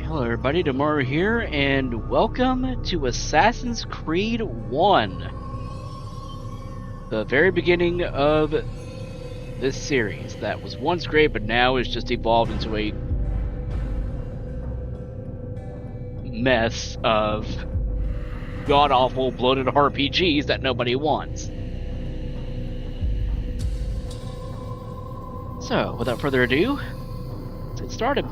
Hello everybody, Tomorrow here, and welcome to Assassin's Creed 1. The very beginning of this series that was once great, but now is just evolved into a mess of god-awful, bloated RPGs that nobody wants. So, without further ado, let's get started.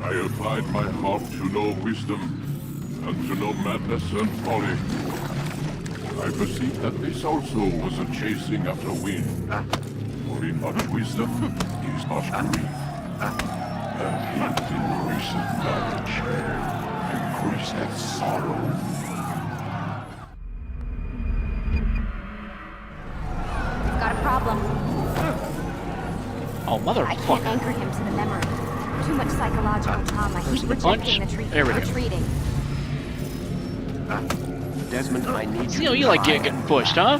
I applied my heart to know wisdom, and to know madness and folly. I perceived that this also was a chasing after wind. For in much wisdom is much grief. And in increaseth knowledge, increaseth sorrow. We've got a problem. Oh, I can't anchor him to the memory. Too much psychological trauma. He's rejecting the retreating. Desmond, I need you. You like getting pushed, huh?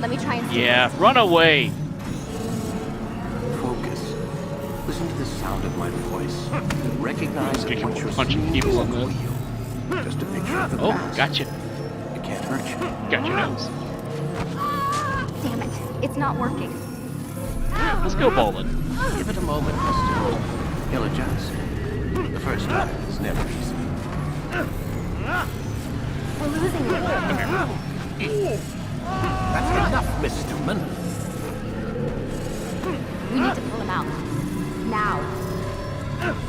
Let me try and yeah, run away. Focus. Listen to the sound of my voice. Recognize that what you're punching seeing people isn't in real. Just a picture of the past. Gotcha. It can't hurt you. Got your nose. Damn it, it's not working. Let's go bowling. Give it a moment, Mister. He'll adjust. The first time is never easy. We're losing him. That's enough, Mr. Man. We need to pull him out. Now.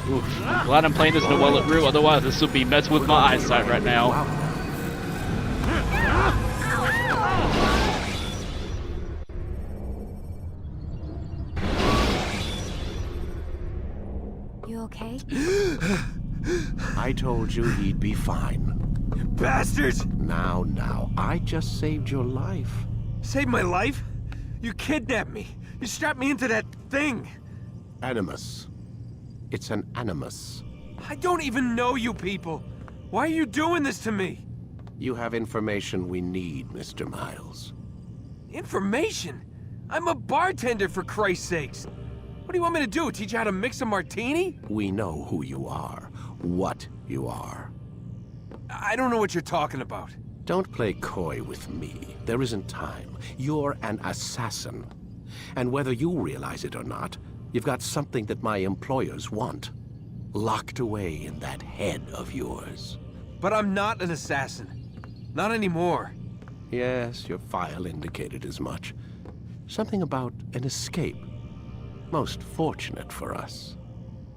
Oof. I'm glad I'm playing this in a well-lit room, otherwise this would be messing with my eyesight right now. You okay? I told you he'd be fine. Bastards! Now, I just saved your life. Saved my life? You kidnapped me. You strapped me into that thing. Animus. It's an animus. I don't even know you people. Why are you doing this to me? You have information we need, Mr. Miles. Information? I'm a bartender, for Christ's sakes. What do you want me to do? Teach you how to mix a martini? We know who you are, what you are. I don't know what you're talking about. Don't play coy with me. There isn't time. You're an assassin. And whether you realize it or not, you've got something that my employers want. Locked away in that head of yours. But I'm not an assassin. Not anymore. Yes, your file indicated as much. Something about an escape. Most fortunate for us.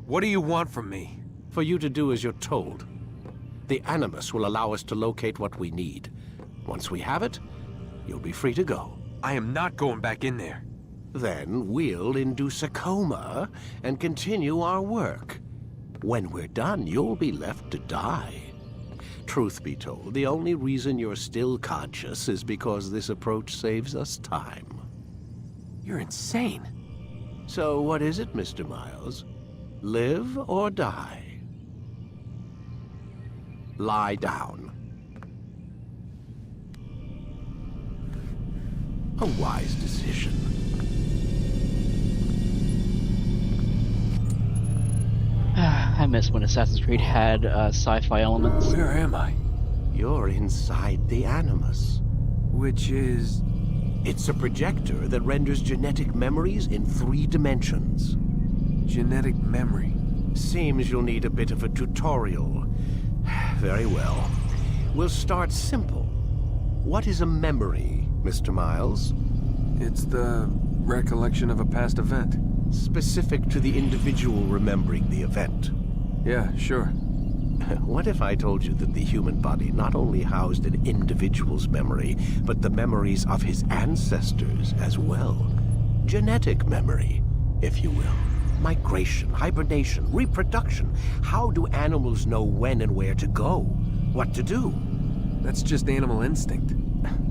What do you want from me? For you to do as you're told. The Animus will allow us to locate what we need. Once we have it, you'll be free to go. I am not going back in there. Then we'll induce a coma and continue our work. When we're done, you'll be left to die. Truth be told, the only reason you're still conscious is because this approach saves us time. You're insane. So what is it, Mr. Miles? Live or die? Lie down. A wise decision. I miss when Assassin's Creed had sci-fi elements. Where am I? You're inside the Animus. Which is... It's a projector that renders genetic memories in 3 dimensions. genetic memory. Seems you'll need a bit of a tutorial. Very well. We'll start simple. What is a memory, Mr. Miles? It's the recollection of a past event. Specific to the individual remembering the event. Yeah, sure. What if I told you that the human body not only housed an individual's memory, but the memories of his ancestors as well? Genetic memory, if you will. Migration, hibernation, reproduction. How do animals know when and where to go? What to do? That's just animal instinct.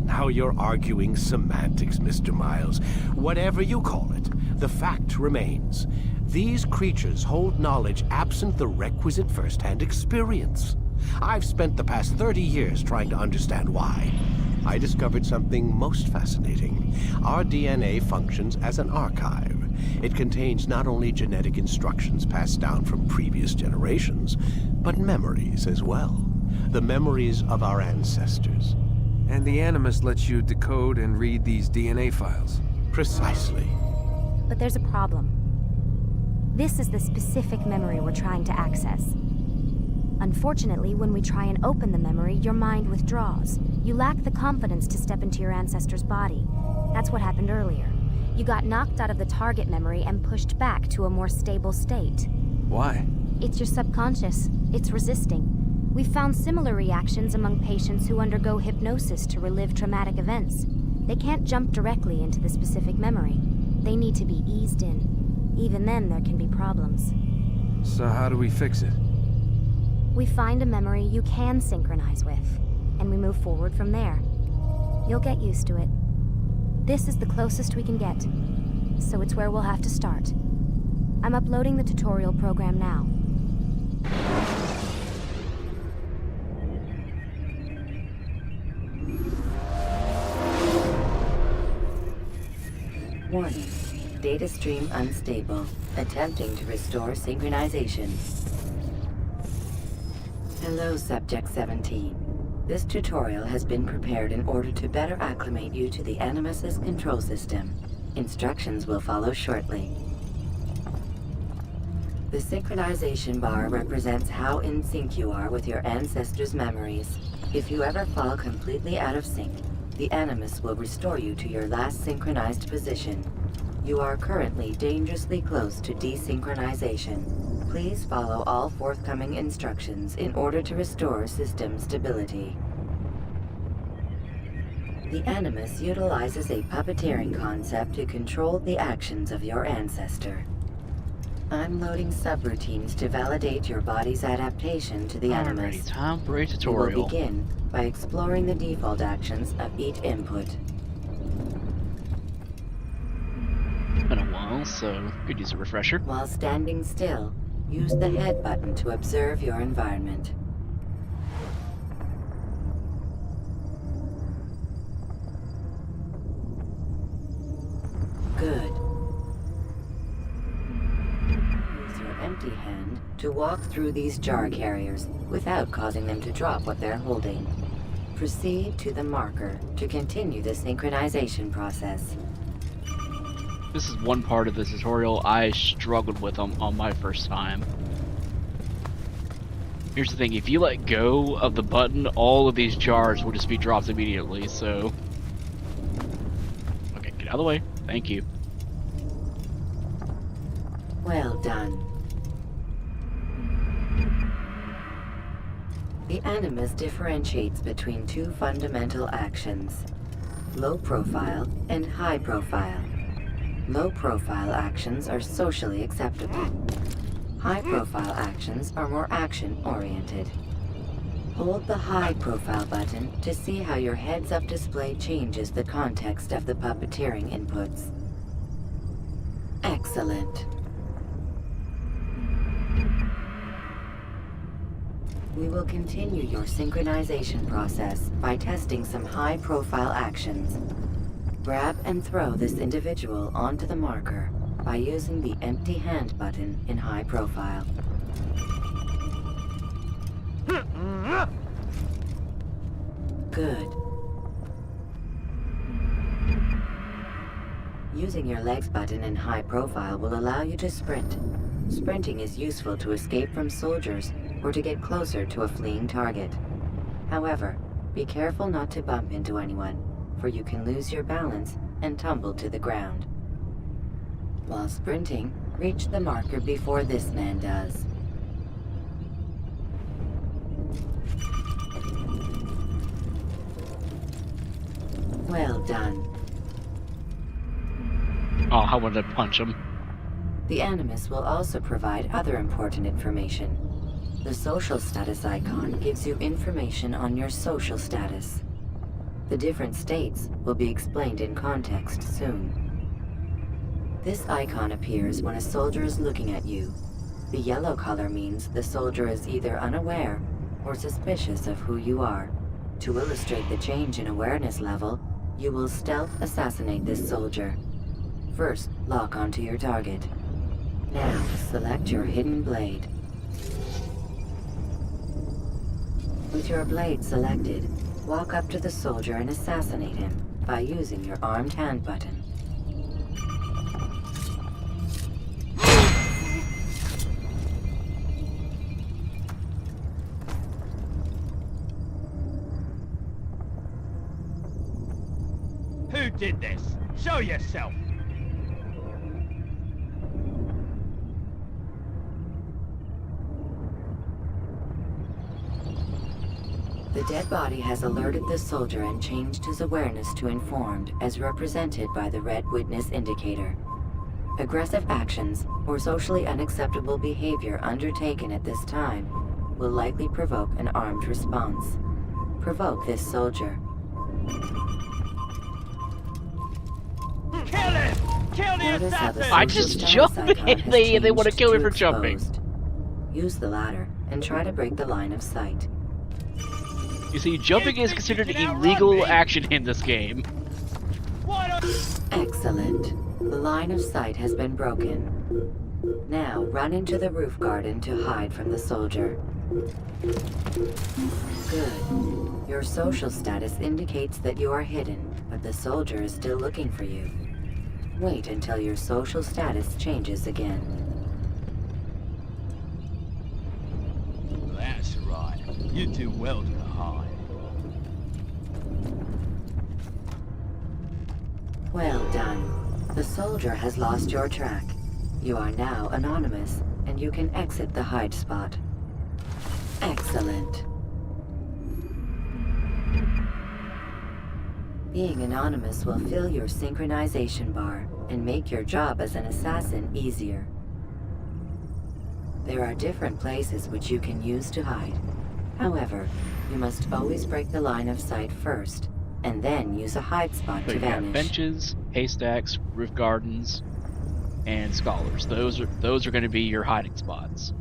Now you're arguing semantics, Mr. Miles. Whatever you call it, the fact remains. These creatures hold knowledge absent the requisite first-hand experience. I've spent the past 30 years trying to understand why. I discovered something most fascinating. Our DNA functions as an archive. It contains not only genetic instructions passed down from previous generations, but memories as well. The memories of our ancestors. And the Animus lets you decode and read these DNA files. Precisely. But there's a problem. This is the specific memory we're trying to access. Unfortunately, when we try and open the memory, your mind withdraws. You lack the confidence to step into your ancestor's body. That's what happened earlier. You got knocked out of the target memory and pushed back to a more stable state. Why? It's your subconscious. It's resisting. We've found similar reactions among patients who undergo hypnosis to relive traumatic events. They can't jump directly into the specific memory. They need to be eased in. Even then, there can be problems. So how do we fix it? We find a memory you can synchronize with, and we move forward from there. You'll get used to it. This is the closest we can get, so it's where we'll have to start. I'm uploading the tutorial program now. Warning. Data stream unstable. Attempting to restore synchronization. Hello, Subject 17. This tutorial has been prepared in order to better acclimate you to the Animus's control system. Instructions will follow shortly. The synchronization bar represents how in sync you are with your ancestors' memories. If you ever fall completely out of sync, the Animus will restore you to your last synchronized position. You are currently dangerously close to desynchronization. Please follow all forthcoming instructions in order to restore system stability. The Animus utilizes a puppeteering concept to control the actions of your ancestor. I'm loading subroutines to validate your body's adaptation to the Animus. Alrighty, time for a We tutorial. will begin by exploring the default actions of each input. It's been a while, so could use a refresher. While standing still, use the head button to observe your environment. Good. Use your empty hand to walk through these jar carriers without causing them to drop what they're holding. Proceed to the marker to continue the synchronization process. This is one part of the tutorial I struggled with on my first time. Here's the thing, if you let go of the button, all of these jars will just be dropped immediately, so... Okay, get out of the way. Thank you. Well done. The Animus differentiates between two fundamental actions: low profile and high profile. Low profile actions are socially acceptable. High profile actions are more action oriented. Hold the high profile button to see how your heads-up display changes the context of the puppeteering inputs. Excellent. We will continue your synchronization process by testing some high-profile actions. Grab and throw this individual onto the marker by using the empty hand button in high profile. Good. Using your legs button in high profile will allow you to sprint. Sprinting is useful to escape from soldiers or to get closer to a fleeing target. However, be careful not to bump into anyone, for you can lose your balance and tumble to the ground. While sprinting, reach the marker before this man does. Well done. Oh, I wanted to punch him. The Animus will also provide other important information. The social status icon gives you information on your social status. The different states will be explained in context soon. This icon appears when a soldier is looking at you. The yellow color means the soldier is either unaware or suspicious of who you are. To illustrate the change in awareness level, you will stealth assassinate this soldier. First, lock onto your target. Now, select your hidden blade. With your blade selected, walk up to the soldier and assassinate him by using your armed hand button. Who did this? Show yourself! The dead body has alerted the soldier and changed his awareness to informed, as represented by the red witness indicator. Aggressive actions or socially unacceptable behavior undertaken at this time will likely provoke an armed response. Provoke this soldier. Kill him! Kill the Notice how the assassin! I social just status jumped icon and has they want to changed kill me for jumping. exposed. Use the ladder and try to break the line of sight. You see, jumping is considered You can outrun illegal me. action in this game. Why don't Excellent. The line of sight has been broken. Now run into the roof garden to hide from the soldier. Good. Your social status indicates that you are hidden, but the soldier is still looking for you. Wait until your social status changes again. That's right. You do well to hide. Well done. The soldier has lost your track. You are now anonymous, and you can exit the hide spot. Excellent. Being anonymous will fill your synchronization bar and make your job as an assassin easier. There are different places which you can use to hide. However, you must always break the line of sight first, and then use a hide spot So to you got vanish. benches, haystacks, roof gardens, and scholars. Those are going to be your hiding spots.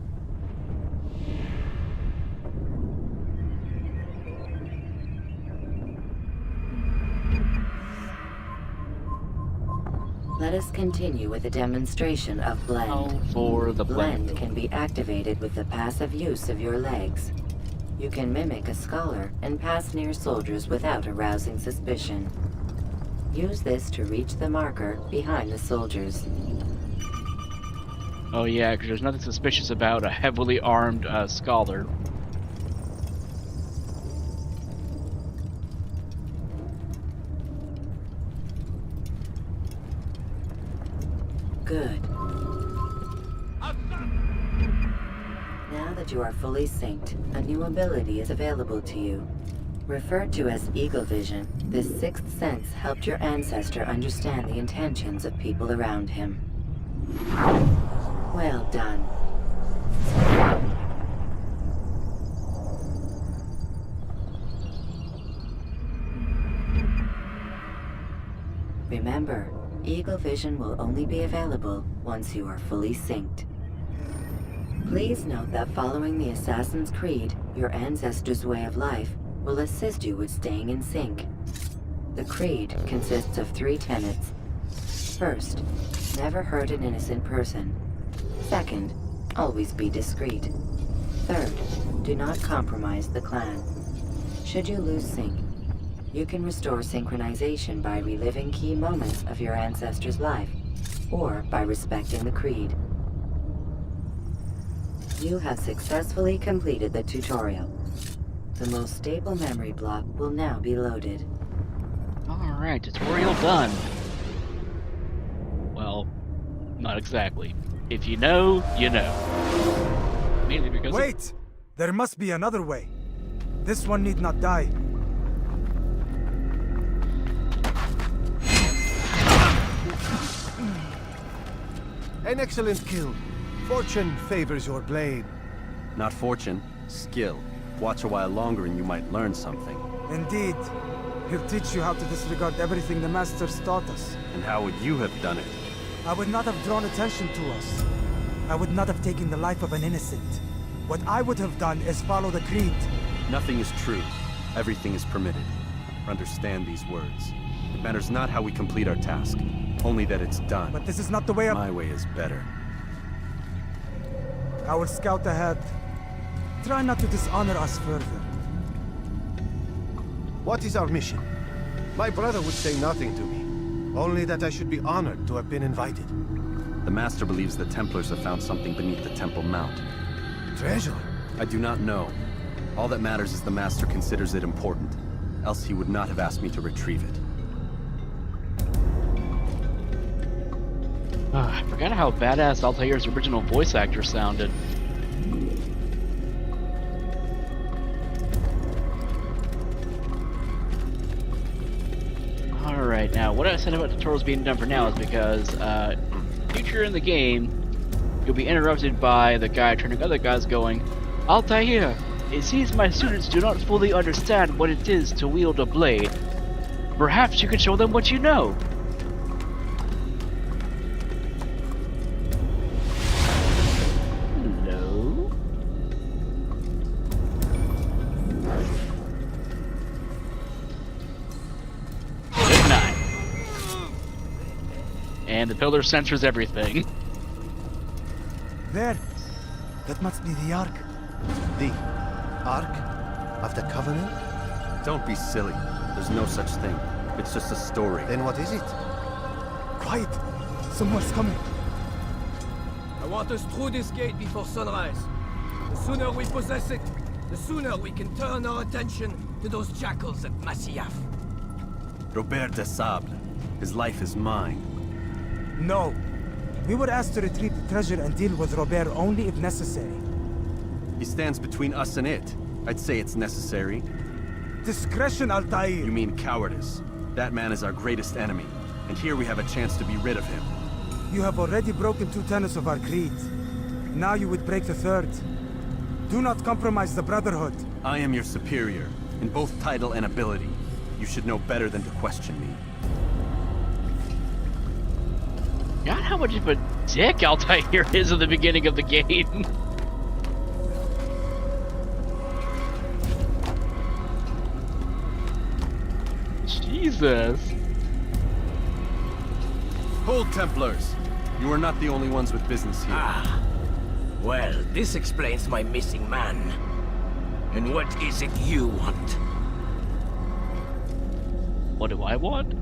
Let us continue with a demonstration of blend. Now for the Blend can be activated with the passive use of your legs. You can mimic a scholar and pass near soldiers without arousing suspicion. Use this to reach the marker behind the soldiers. Oh yeah, because there's nothing suspicious about a heavily armed scholar. Good. Now that you are fully synced, a new ability is available to you. Referred to as Eagle Vision, this sixth sense helped your ancestor understand the intentions of people around him. Well done. Remember, Eagle Vision will only be available once you are fully synced. Please note that following the Assassin's Creed, your ancestor's way of life will assist you with staying in sync. The Creed consists of 3 tenets. First, never hurt an innocent person. Second, always be discreet. Third, do not compromise the clan. Should you lose sync, You can restore synchronization by reliving key moments of your ancestor's life, or by respecting the creed. You have successfully completed the tutorial. The most stable memory block will now be loaded. Alright, tutorial done. Well, not exactly. If you know, you know. Mainly because Wait! There must be another way. This one need not die. An excellent kill. Fortune favors your blade. Not fortune, skill. Watch a while longer and you might learn something. Indeed. He'll teach you how to disregard everything the Masters taught us. And how would you have done it? I would not have drawn attention to us. I would not have taken the life of an innocent. What I would have done is follow the creed. Nothing is true. Everything is permitted. Understand these words. It matters not how we complete our task, only that it's done. But this is not the way My way is better. I will scout ahead. Try not to dishonor us further. What is our mission? My brother would say nothing to me. Only that I should be honored to have been invited. The Master believes the Templars have found something beneath the Temple Mount. Treasure? I do not know. All that matters is the Master considers it important. Else he would not have asked me to retrieve it. I forgot how badass Altair's original voice actor sounded. Alright, now what I said about tutorials being done for now is because, future in the game, you'll be interrupted by the guy turning other guys going, Altair, it seems my students do not fully understand what it is to wield a blade. Perhaps you could show them what you know. Hello? Good night. And the pillar censors everything. There. That must be the Ark. The Ark of the Covenant? Don't be silly. There's no such thing. It's just a story. Then what is it? Quiet. Someone's coming. I want us through this gate before sunrise. The sooner we possess it, the sooner we can turn our attention to those jackals at Masyaf. Robert de Sable. His life is mine. No. We were asked to retrieve the treasure and deal with Robert only if necessary. He stands between us and it. I'd say it's necessary. Discretion, Altair. You mean cowardice. That man is our greatest enemy, and here we have a chance to be rid of him. You have already broken 2 tenets of our creed. Now you would break the 3rd. Do not compromise the Brotherhood. I am your superior, in both title and ability. You should know better than to question me. God, how much of a dick Altair is at the beginning of the game. Jesus. Hold, Templars! You are not the only ones with business here. Ah. Well, this explains my missing man. And what is it you want? What do I want?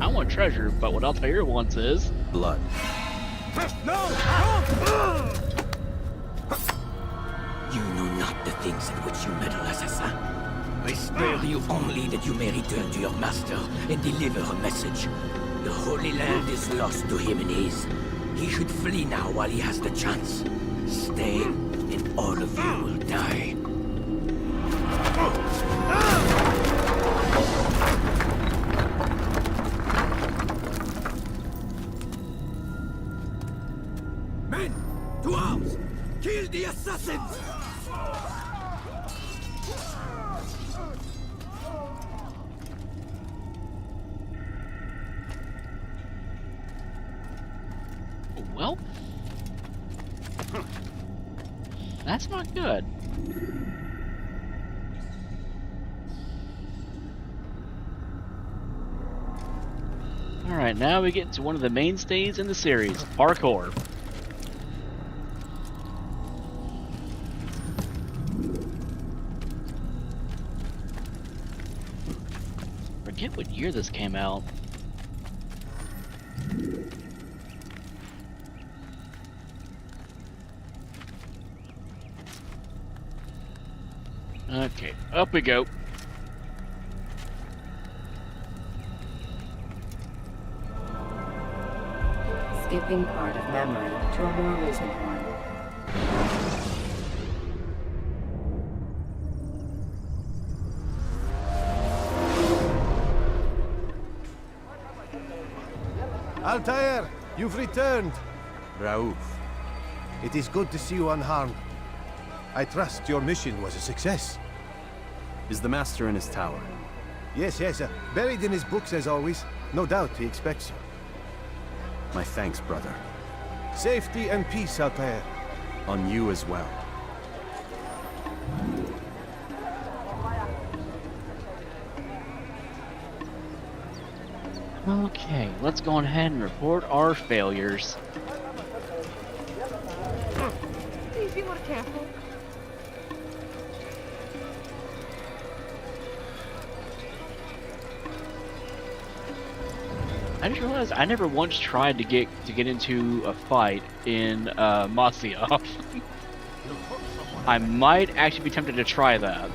I want treasure, but what Altair wants is... Blood. No! You know not the things in which you meddle, assassin. I spare you only that you may return to your master and deliver a message. The Holy Land is lost to him and his. He should flee now while he has the chance. Stay, and all of you will die. Men, to arms! Kill the assassins! Well... That's not good. Alright, now we get to one of the mainstays in the series, parkour. forget what year this came out. Okay, up we go. Skipping part of memory to a more recent one. Altair, you've returned. Raouf. It is good to see you unharmed. I trust your mission was a success. Is the Master in his tower? Yes, buried in his books as always. No doubt he expects you. My thanks, brother. Safety and peace, Altair. On you as well. Okay, let's go ahead and report our failures. Please be more careful. I just realized I never once tried to get into a fight in Masyaf. I might actually be tempted to try that.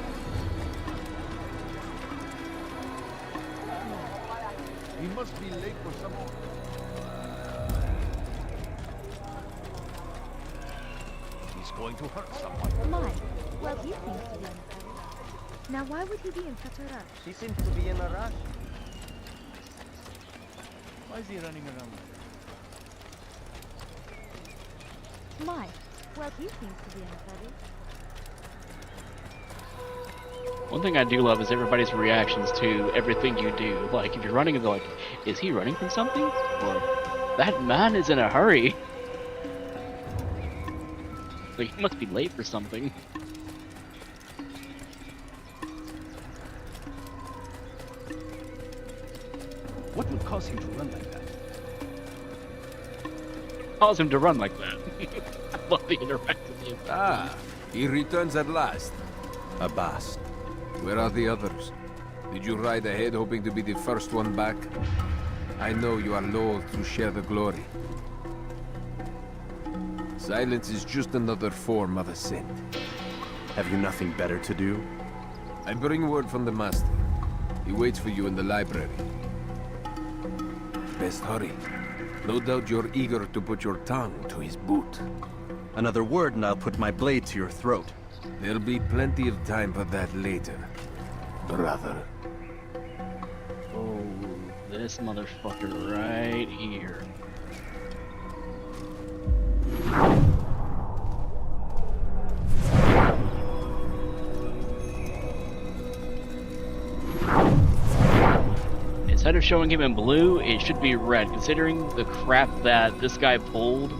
He must be late for something. He's going to hurt someone. My, well, he seems to be in a hurry. Now, why would he be in such a rush? He seems to be in a rush. Why is he running around? My, well, he seems to be in a hurry. One thing I do love is everybody's reactions to everything you do. Like, if you're running, they're like, is he running from something? Or, that man is in a hurry. Like, he must be late for something. What would cause him to run like that? Cause him to run like that. I love the interactive. Ah, he returns at last. Abbas. Where are the others? Did you ride ahead hoping to be the first one back? I know you are loath to share the glory. Silence is just another form of assent. Have you nothing better to do? I bring word from the Master. He waits for you in the library. Best hurry. No doubt you're eager to put your tongue to his boot. Another word and I'll put my blade to your throat. There'll be plenty of time for that later, brother. Oh, this motherfucker right here. Instead of showing him in blue, it should be red, considering the crap that this guy pulled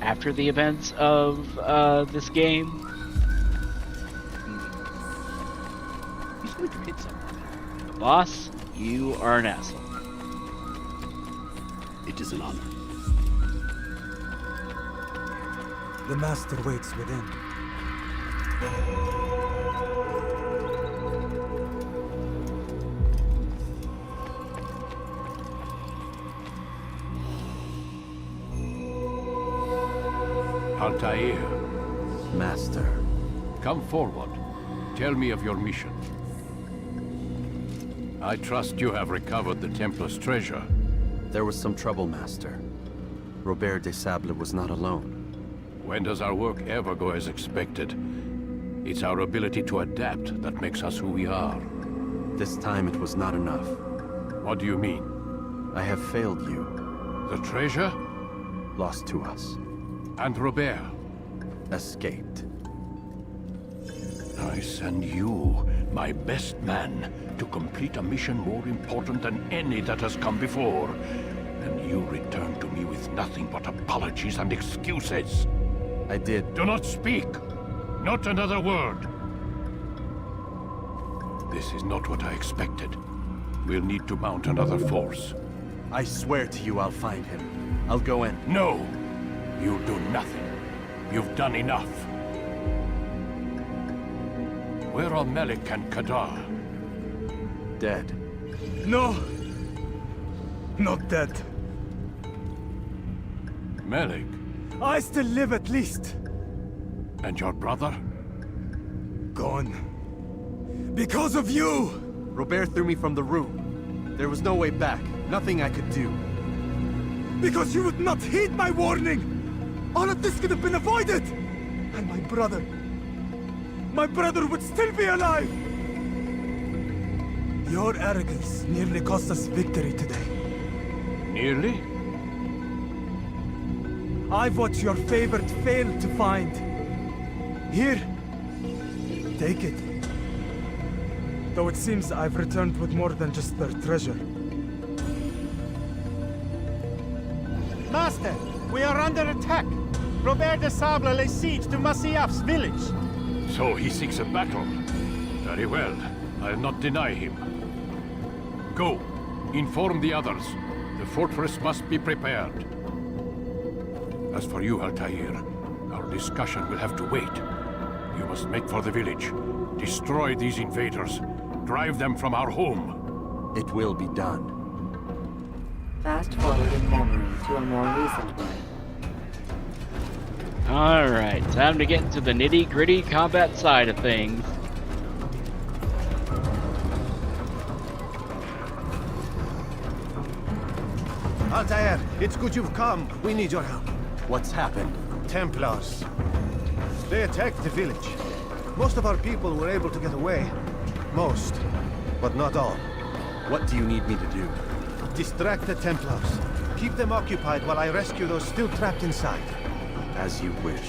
after the events of this game. He's going to hit someone. Boss, you are an asshole. It is an honor. The Master waits within. Altair, Master. come forward. Tell me of your mission. I trust you have recovered the Templar's treasure. There was some trouble, Master. Robert de Sable was not alone. When does our work ever go as expected? It's our ability to adapt that makes us who we are. This time it was not enough. What do you mean? I have failed you. The treasure? Lost to us. And Robert? Escaped. I send you, my best man, to complete a mission more important than any that has come before. And you return to me with nothing but apologies and excuses. I did. Do not speak! Not another word! This is not what I expected. We'll need to mount another force. I swear to you I'll find him. I'll go in. No! You'll do nothing. You've done enough. Where are Melik and Kadar? dead. No. Not dead. Malik, I still live at least. and your brother? Gone. Because of you! Robert threw me from the room. There was no way back. Nothing I could do. Because you would not heed my warning! All of this could have been avoided! And my brother would still be alive! Your arrogance nearly cost us victory today. Nearly? I've what your favorite failed to find. Here. Take it. Though it seems I've returned with more than just their treasure. Master, we are under attack. Robert de Sable lays siege to Masyaf's village. So he seeks a battle. Very well. I'll not deny him. Go. Inform the others. The fortress must be prepared. As for you, Altair, our discussion will have to wait. You must make for the village. Destroy these invaders. Drive them from our home. It will be done. Fast forward in memory to a more recent one. Alright, time to get into the nitty-gritty combat side of things. Altair, it's good you've come. We need your help. What's happened? Templars. They attacked the village. Most of our people were able to get away. Most, but not all. What do you need me to do? Distract the Templars. Keep them occupied while I rescue those still trapped inside. As you wish.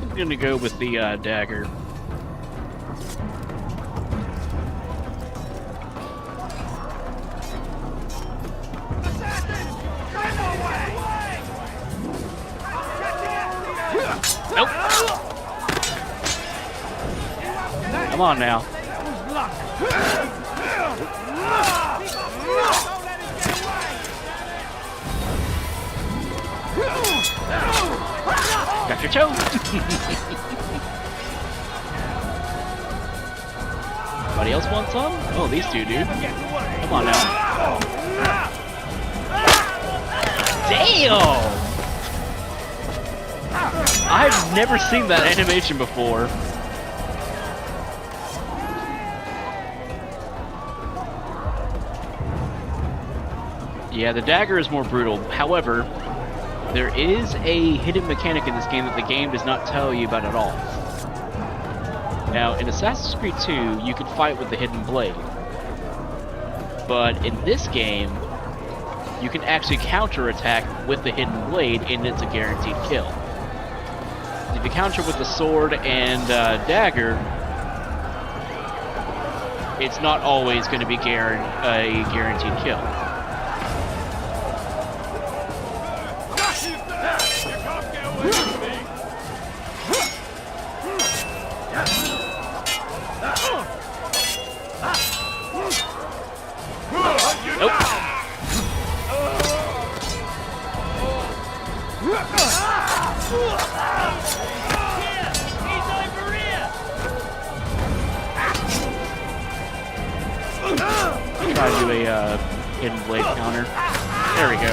I'm gonna go with the dagger. Nope. Come on now. Got your toe. Anybody else want some? Oh, these two do. Come on now. Damn! I've never seen that animation before. Yeah, the dagger is more brutal. However, there is a hidden mechanic in this game that the game does not tell you about at all. Now, in Assassin's Creed 2, you can fight with the hidden blade. But in this game, you can actually counterattack with the hidden blade, and it's a guaranteed kill. If you counter with the sword and dagger, it's not always going to be a guaranteed kill. Try to do a hidden blade counter. There we go.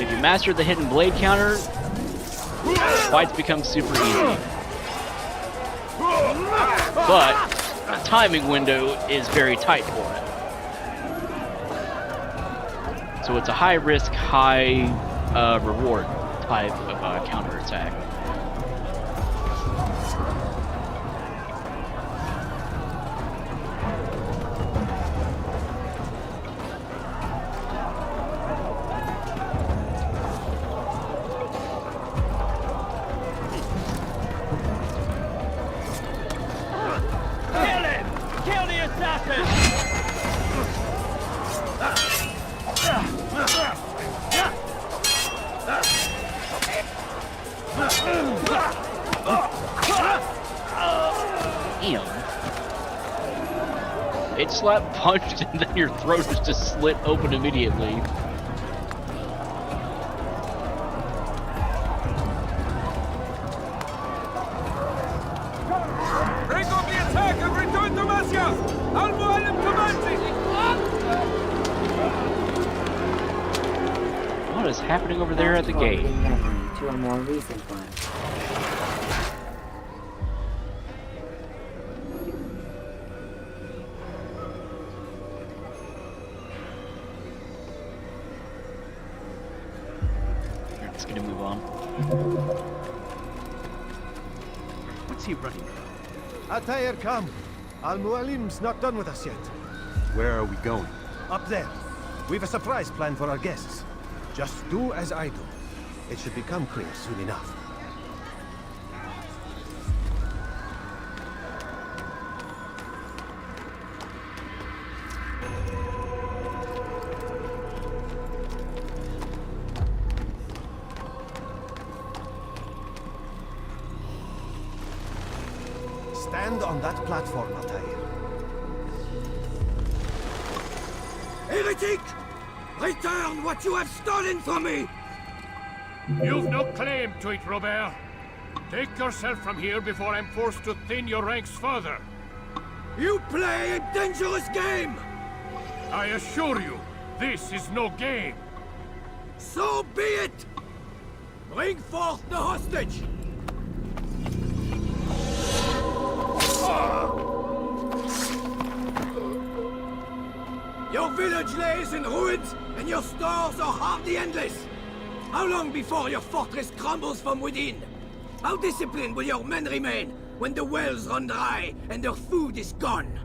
If you master the hidden blade counter, fights become super easy. But the timing window is very tight for it. So it's a high risk, high reward type of counterattack. slap punched and then your throat is just slit open immediately. Break up the attack and return to Masya! Al-Mualim commencing! What is happening over there at the gate? Memory to a more recent one. Let's get a move on. What's he running from? Altair, come. Al-Mualim's not done with us yet. Where are we going? Up there. We've a surprise planned for our guests. Just do as I do. It should become clear soon enough. Stand on that platform, Altair. Heretic! Return what you have stolen from me! You've no claim to it, Robert. Take yourself from here before I'm forced to thin your ranks further. You play a dangerous game! I assure you, this is no game. So be it! Bring forth the hostage! Your village lays in ruins, and your stores are hardly endless. How long before your fortress crumbles from within? How disciplined will your men remain when the wells run dry and their food is gone?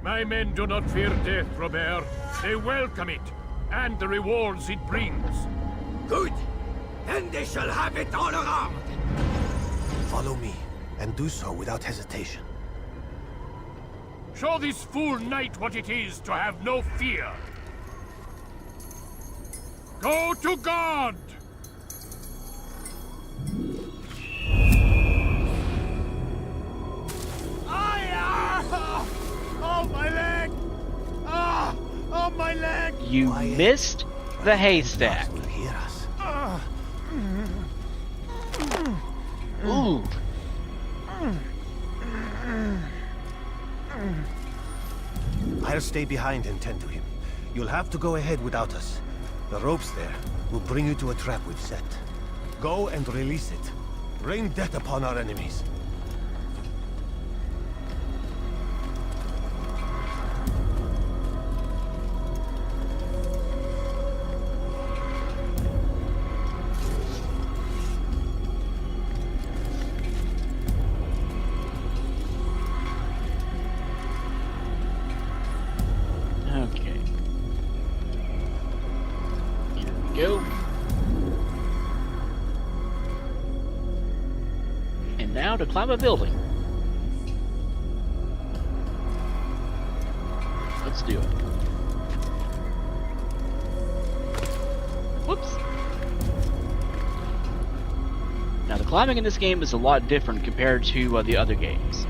My men do not fear death, Robert. They welcome it, and the rewards it brings. Good. Then they shall have it all around. Follow me, and do so without hesitation. Show this fool knight what it is to have no fear. Go to God! Oh, my leg! Ah! Oh, my leg! You missed the haystack. Will hear us. Ooh. I'll stay behind and tend to him. You'll have to go ahead without us. The ropes there will bring you to a trap we've set. Go and release it. Rain death upon our enemies. Okay. Here we go. And now to climb a building. Let's do it. Whoops. Now the climbing in this game is a lot different compared to the other games.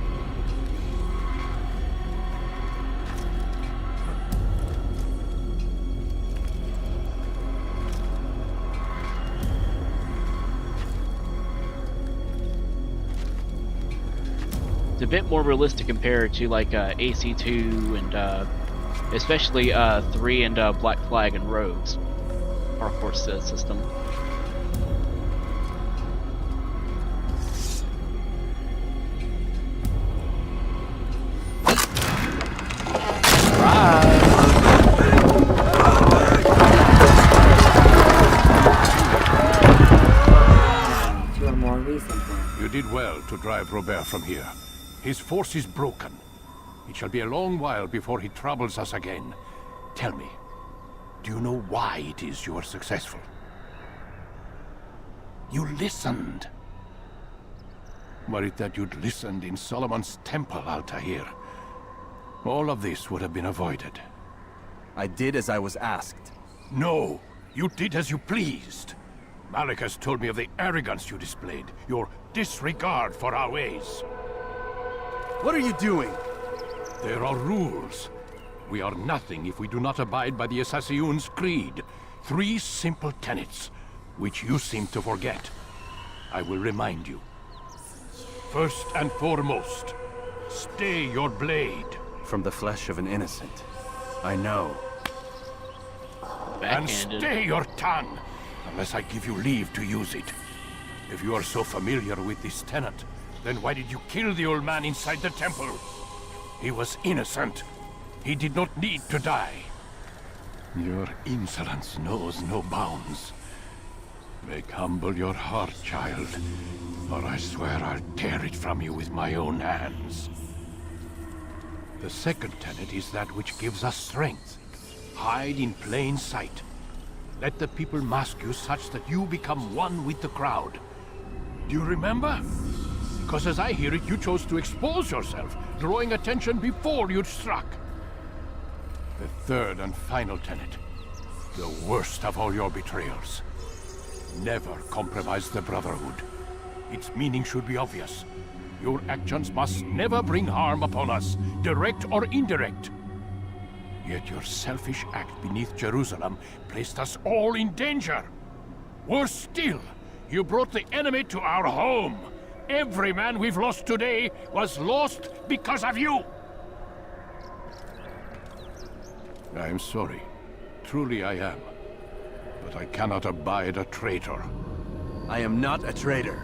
It's a bit more realistic compared to like AC2 and especially 3 and Black Flag and Rogues parkour system. To a more recent one. You did well to drive Robert from here. His force is broken. It shall be a long while before he troubles us again. Tell me, do you know why it is you are successful? You listened. Were it that you'd listened in Solomon's temple, Altair, all of this would have been avoided. I did as I was asked. No, you did as you pleased. Malik has told me of the arrogance you displayed, your disregard for our ways. What are you doing? There are rules. We are nothing if we do not abide by the Assassin's creed. 3 simple tenets, which you seem to forget. I will remind you. First and foremost, stay your blade. From the flesh of an innocent. I know. And stay your tongue, unless I give you leave to use it. If you are so familiar with this tenet, then why did you kill the old man inside the temple? He was innocent. He did not need to die. Your insolence knows no bounds. Make humble your heart, child, or I swear I'll tear it from you with my own hands. The second tenet is that which gives us strength. Hide in plain sight. Let the people mask you such that you become one with the crowd. Do you remember? Because as I hear it, you chose to expose yourself, drawing attention before you'd struck. The third and final tenet. The worst of all your betrayals. Never compromise the Brotherhood. Its meaning should be obvious. Your actions must never bring harm upon us, direct or indirect. Yet your selfish act beneath Jerusalem placed us all in danger. Worse still, you brought the enemy to our home. Every man we've lost today was lost because of you. I am sorry. Truly I am. But I cannot abide a traitor. I am not a traitor.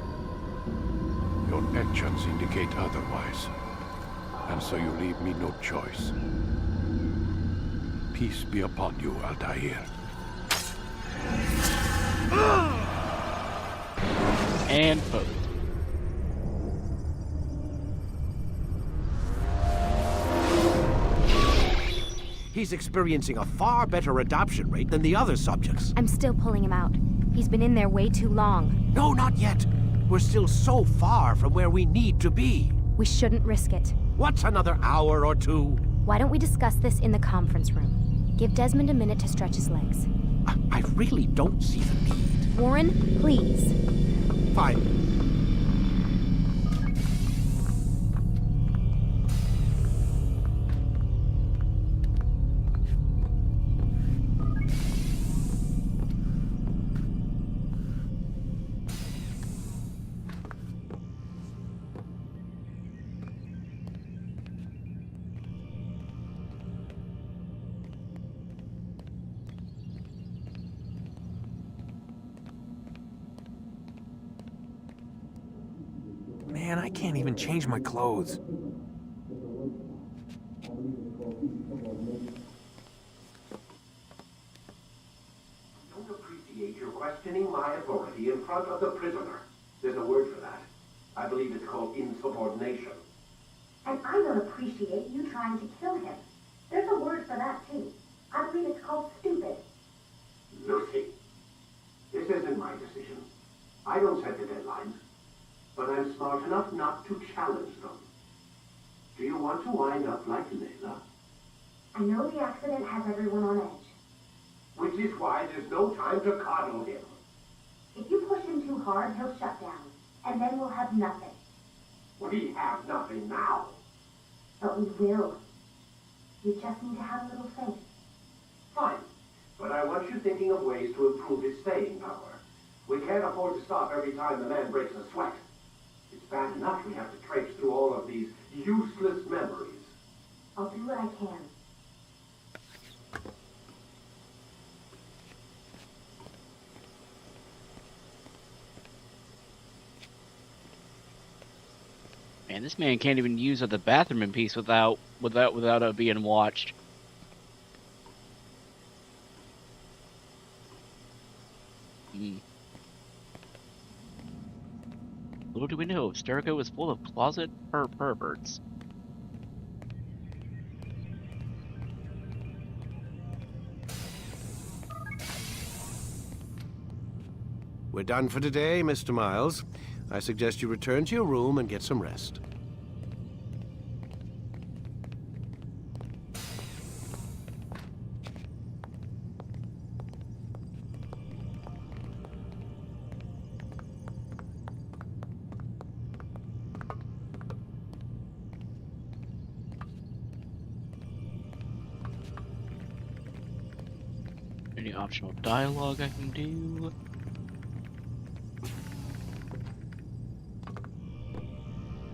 Your actions indicate otherwise. And so you leave me no choice. Peace be upon you, Altair. And both. He's experiencing a far better adoption rate than the other subjects. I'm still pulling him out. He's been in there way too long. No, not yet. We're still so far from where we need to be. We shouldn't risk it. What's another hour or two? Why don't we discuss this in the conference room? Give Desmond a minute to stretch his legs. I really don't see the need. Warren, please. Fine. Man, I can't even change my clothes. I don't appreciate your questioning my authority in front of the prisoner. There's a word for that. I believe it's called insubordination. And I don't appreciate you trying to kill him. There's a word for that, too. I believe it's called stupid. Lucy, this isn't my decision. I don't set the deadlines. But I'm smart enough not to challenge them. Do you want to wind up like Layla? I know the accident has everyone on edge. Which is why there's no time to coddle him. If you push him too hard, he'll shut down. And then we'll have nothing. We have nothing now. But we will. You just need to have a little faith. Fine. But I want you thinking of ways to improve his staying power. We can't afford to stop every time the man breaks a sweat. It's bad enough we have to traipse through all of these useless memories. I'll do what I can. Man, this man can't even use the bathroom in peace without being watched. Little do we know, Sturgo is full of closet perverts. We're done for today, Mr. Miles. I suggest you return to your room and get some rest. Any optional dialogue I can do?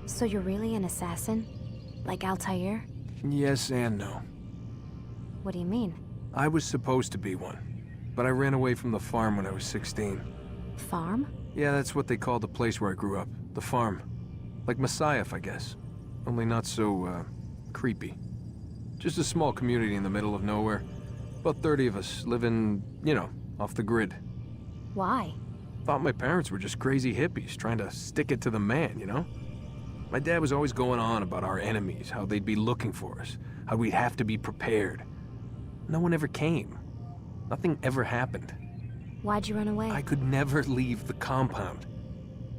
So you're really an assassin? Like Altair? Yes and no. What do you mean? I was supposed to be one, but I ran away from the farm when I was 16. Farm? Yeah, that's what they called the place where I grew up. The farm. Like Messiah, I guess. Only not so, creepy. Just a small community in the middle of nowhere. About 30 of us, living, you know, off the grid. Why? Thought my parents were just crazy hippies, trying to stick it to the man, you know? My dad was always going on about our enemies, how they'd be looking for us, how we'd have to be prepared. No one ever came. Nothing ever happened. Why'd you run away? I could never leave the compound.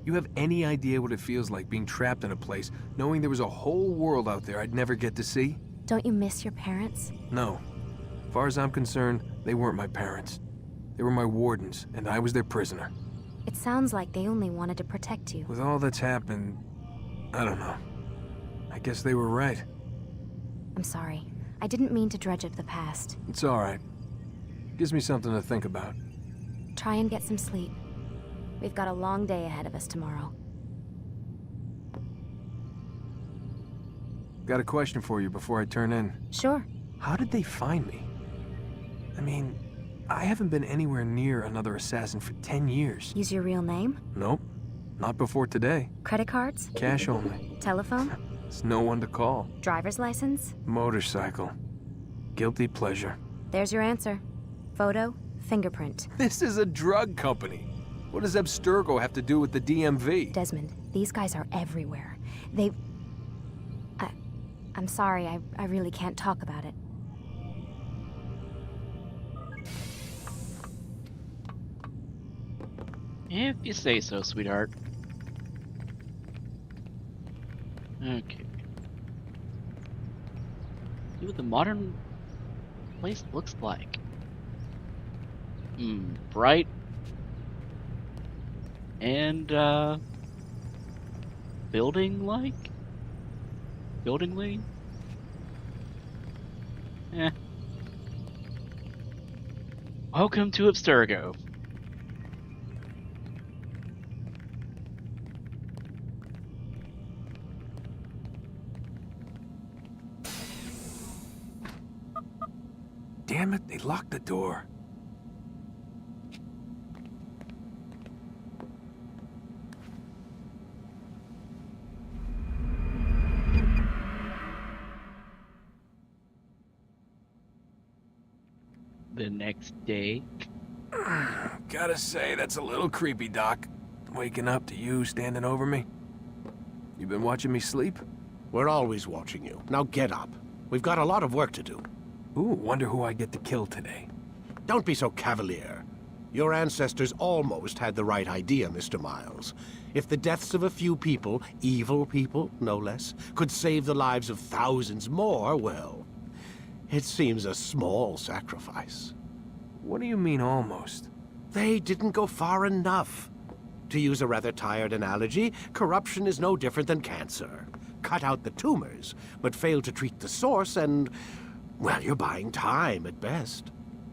You have any idea what it feels like being trapped in a place, knowing there was a whole world out there I'd never get to see? Don't you miss your parents? No. As far as I'm concerned, they weren't my parents. They were my wardens, and I was their prisoner. It sounds like they only wanted to protect you. With all that's happened, I don't know. I guess they were right. I'm sorry. I didn't mean to dredge up the past. It's all right. Gives me something to think about. Try and get some sleep. We've got a long day ahead of us tomorrow. Got a question for you before I turn in. Sure. How did they find me? I mean, I haven't been anywhere near another assassin for 10 years. Use your real name? Nope. Not before today. Credit cards? Cash only. Telephone? There's no one to call. Driver's license? Motorcycle. Guilty pleasure. There's your answer. Photo, fingerprint. This is a drug company. What does Abstergo have to do with the DMV? Desmond, these guys are everywhere. I'm sorry, I really can't talk about it. If you say so, sweetheart. Okay. See what the modern place looks like. Bright. And, building-like? Buildingly? Eh. Welcome to Abstergo. Damn it, they locked the door. The next day. Gotta say, that's a little creepy, Doc. Waking up to you standing over me. You been watching me sleep? We're always watching you. Now get up. We've got a lot of work to do. Ooh, wonder who I get to kill today. Don't be so cavalier. Your ancestors almost had the right idea, Mr. Miles. If the deaths of a few people, evil people, no less, could save the lives of thousands more, well, it seems a small sacrifice. What do you mean, almost? They didn't go far enough. To use a rather tired analogy, corruption is no different than cancer. Cut out the tumors, but fail to treat the source and, well, you're buying time at best.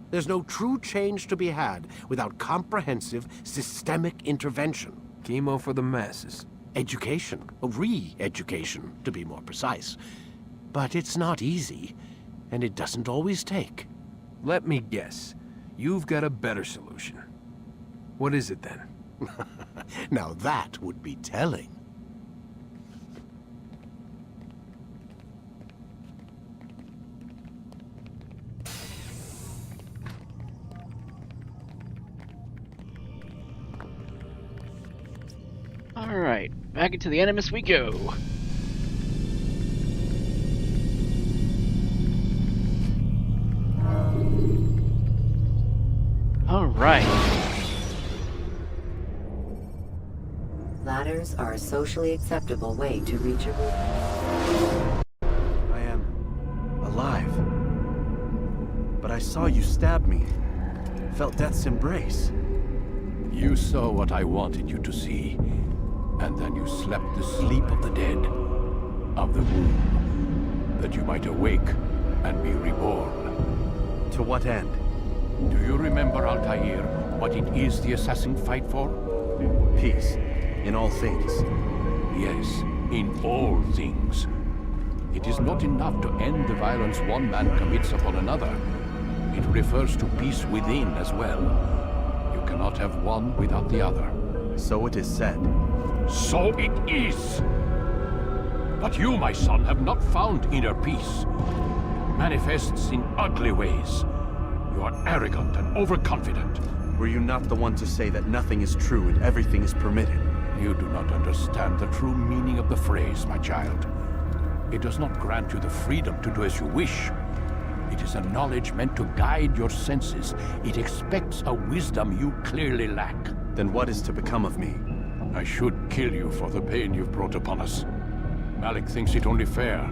There's no true change to be had without comprehensive, systemic intervention. Chemo for the masses. Education, re-education, to be more precise. But it's not easy, and it doesn't always take. Let me guess. You've got a better solution. What is it then? Now that would be telling. Alright, back into the Animus we go. Alright. Ladders are a socially acceptable way to reach a roof. I am alive. But I saw you stab me. Felt death's embrace. You saw what I wanted you to see, and then you slept the sleep of the dead, of the womb, that you might awake and be reborn. To what end? Do you remember, Altair, what it is the assassin fight for? Peace. In all things. Yes, in all things. It is not enough to end the violence one man commits upon another. It refers to peace within as well. You cannot have one without the other. So it is said. So it is! But you, my son, have not found inner peace. It manifests in ugly ways. You are arrogant and overconfident. Were you not the one to say that nothing is true and everything is permitted? You do not understand the true meaning of the phrase, my child. It does not grant you the freedom to do as you wish. It is a knowledge meant to guide your senses. It expects a wisdom you clearly lack. Then what is to become of me? I should kill you for the pain you've brought upon us. Malik thinks it only fair.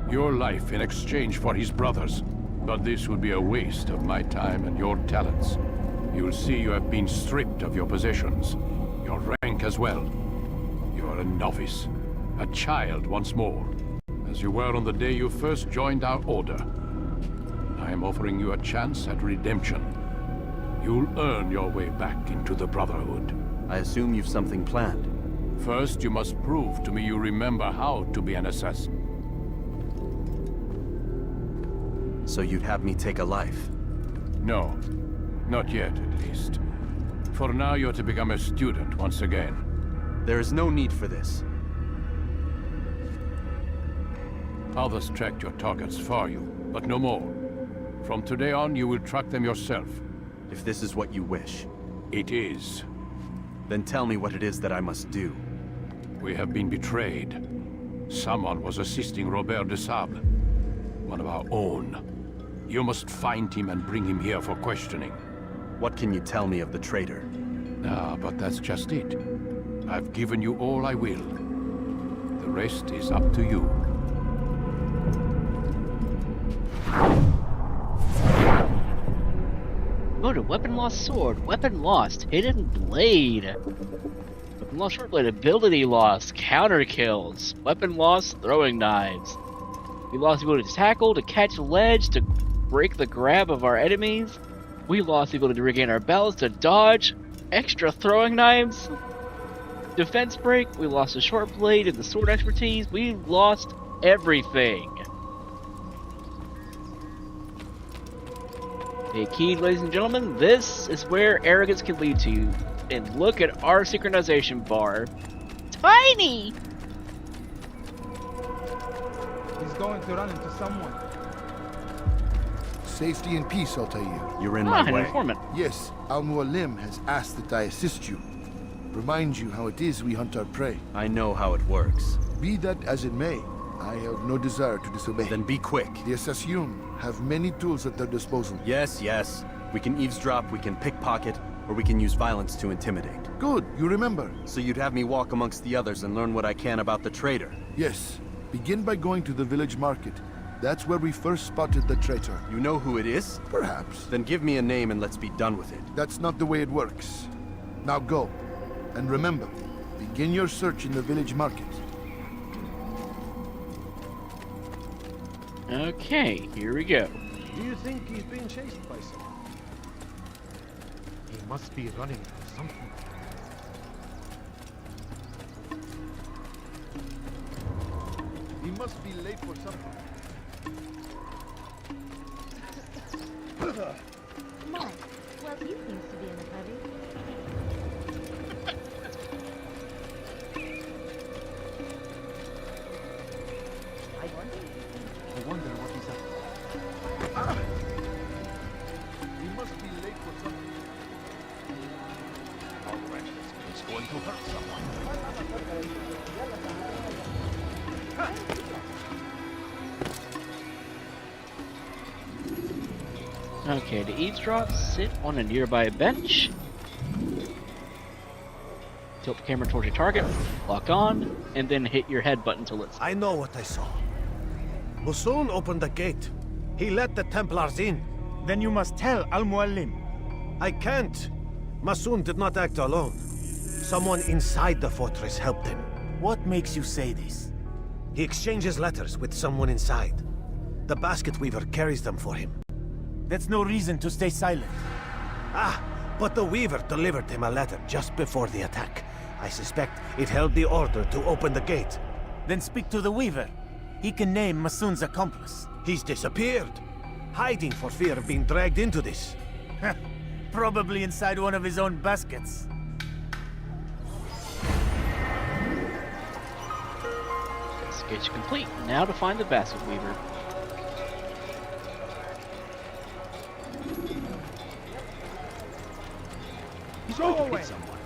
Your life in exchange for his brother's. But this would be a waste of my time and your talents. You'll see you have been stripped of your possessions. Your rank as well. You are a novice. A child once more. As you were on the day you first joined our order. I am offering you a chance at redemption. You'll earn your way back into the Brotherhood. I assume you've something planned. First, you must prove to me you remember how to be an assassin. So you'd have me take a life? No. Not yet, at least. For now, you're to become a student once again. There is no need for this. Others tracked your targets for you, but no more. From today on, you will track them yourself. If this is what you wish. It is. Then tell me what it is that I must do. We have been betrayed. Someone was assisting Robert de Sable, one of our own. You must find him and bring him here for questioning. What can you tell me of the traitor? But that's just it. I've given you all I will. The rest is up to you. Voted weapon lost sword, weapon lost, hidden blade. Weapon lost short blade, ability lost, counter kills, weapon lost, throwing knives. We lost the ability to tackle, to catch ledge, to break the grab of our enemies. We lost the ability to regain our balance, to dodge, extra throwing knives. Defense break, we lost the short blade and the sword expertise. We lost everything. Hey, key, ladies and gentlemen, this is where arrogance can lead to. And look at our synchronization bar. Tiny! He's going to run into someone. Safety and peace, Altair. You're in my way. Informant. Yes, Al-Mualim has asked that I assist you. Remind you how it is we hunt our prey. I know how it works. Be that as it may, I have no desire to disobey. Then be quick. The Assassin have many tools at their disposal. Yes, yes. We can eavesdrop, we can pickpocket, or we can use violence to intimidate. Good, you remember. So you'd have me walk amongst the others and learn what I can about the traitor? Yes. Begin by going to the village market. That's where we first spotted the traitor. You know who it is? Perhaps. Then give me a name and let's be done with it. That's not the way it works. Now go. And remember, begin your search in the village market. Okay, here we go. Do you think he's being chased by someone? He must be running from something. He must be late for something. Mike, well, he seems to be in a hurry. I wonder what he's up to. He must be late for something. All right, it's going to hurt someone. Okay, to eavesdrop, sit on a nearby bench. Tilt the camera towards your target, lock on, and then hit your head button to listen. I know what I saw. Musoon opened the gate. He let the Templars in. Then you must tell Al-Mualim. I can't. Musoon did not act alone. Someone inside the fortress helped him. What makes you say this? He exchanges letters with someone inside. The basket weaver carries them for him. That's no reason to stay silent. Ah, but the Weaver delivered him a letter just before the attack. I suspect it held the order to open the gate. Then speak to the Weaver. He can name Masun's accomplice. He's disappeared, hiding for fear of being dragged into this. Probably inside one of his own baskets. Investigation complete. Now to find the basket weaver. He's going to hit someone.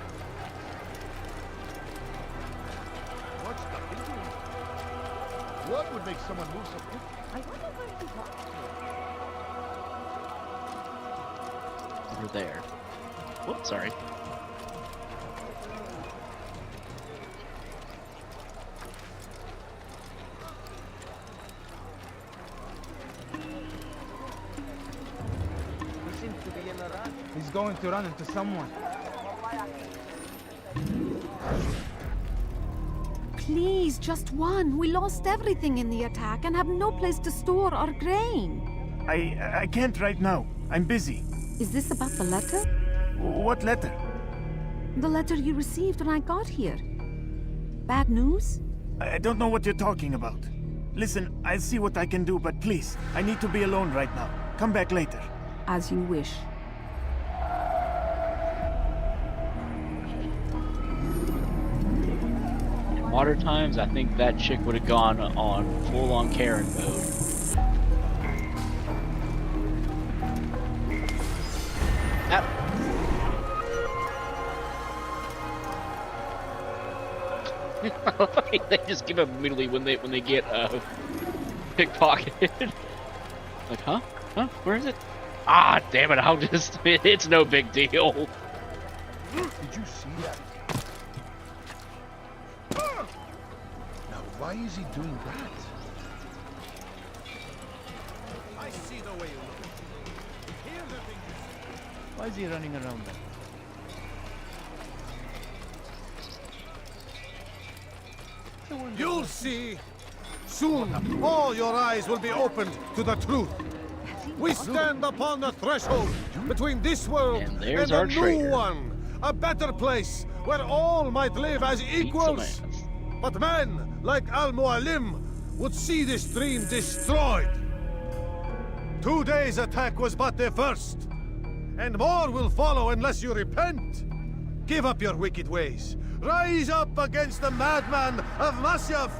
What would make someone move so quickly? I wonder where he was. Over there. Whoops, sorry. He seems to be in a run. He's going to run into someone. Please, just one. We lost everything in the attack and have no place to store our grain. I can't right now. I'm busy. Is this about the letter? What letter? The letter you received when I got here. Bad news? I don't know what you're talking about. Listen, I'll see what I can do, but please, I need to be alone right now. Come back later. As you wish. In modern times, I think that chick would have gone on full-on Karen mode. They just give up immediately when they get pickpocketed. Like, huh? Huh? Where is it? Ah, damn it! I'll just. It's no big deal. Did you see that? Now, why is he doing that? I see the way you look. Here's the thing. Why is he running around then? You'll see. Soon, all your eyes will be opened to the truth. We stand upon the threshold between this world and a new one. A better place where all might live as equals. But men like Al-Mualim would see this dream destroyed. Today's attack was but the first. And more will follow unless you repent. Give up your wicked ways. Rise up against the madman of Masyaf.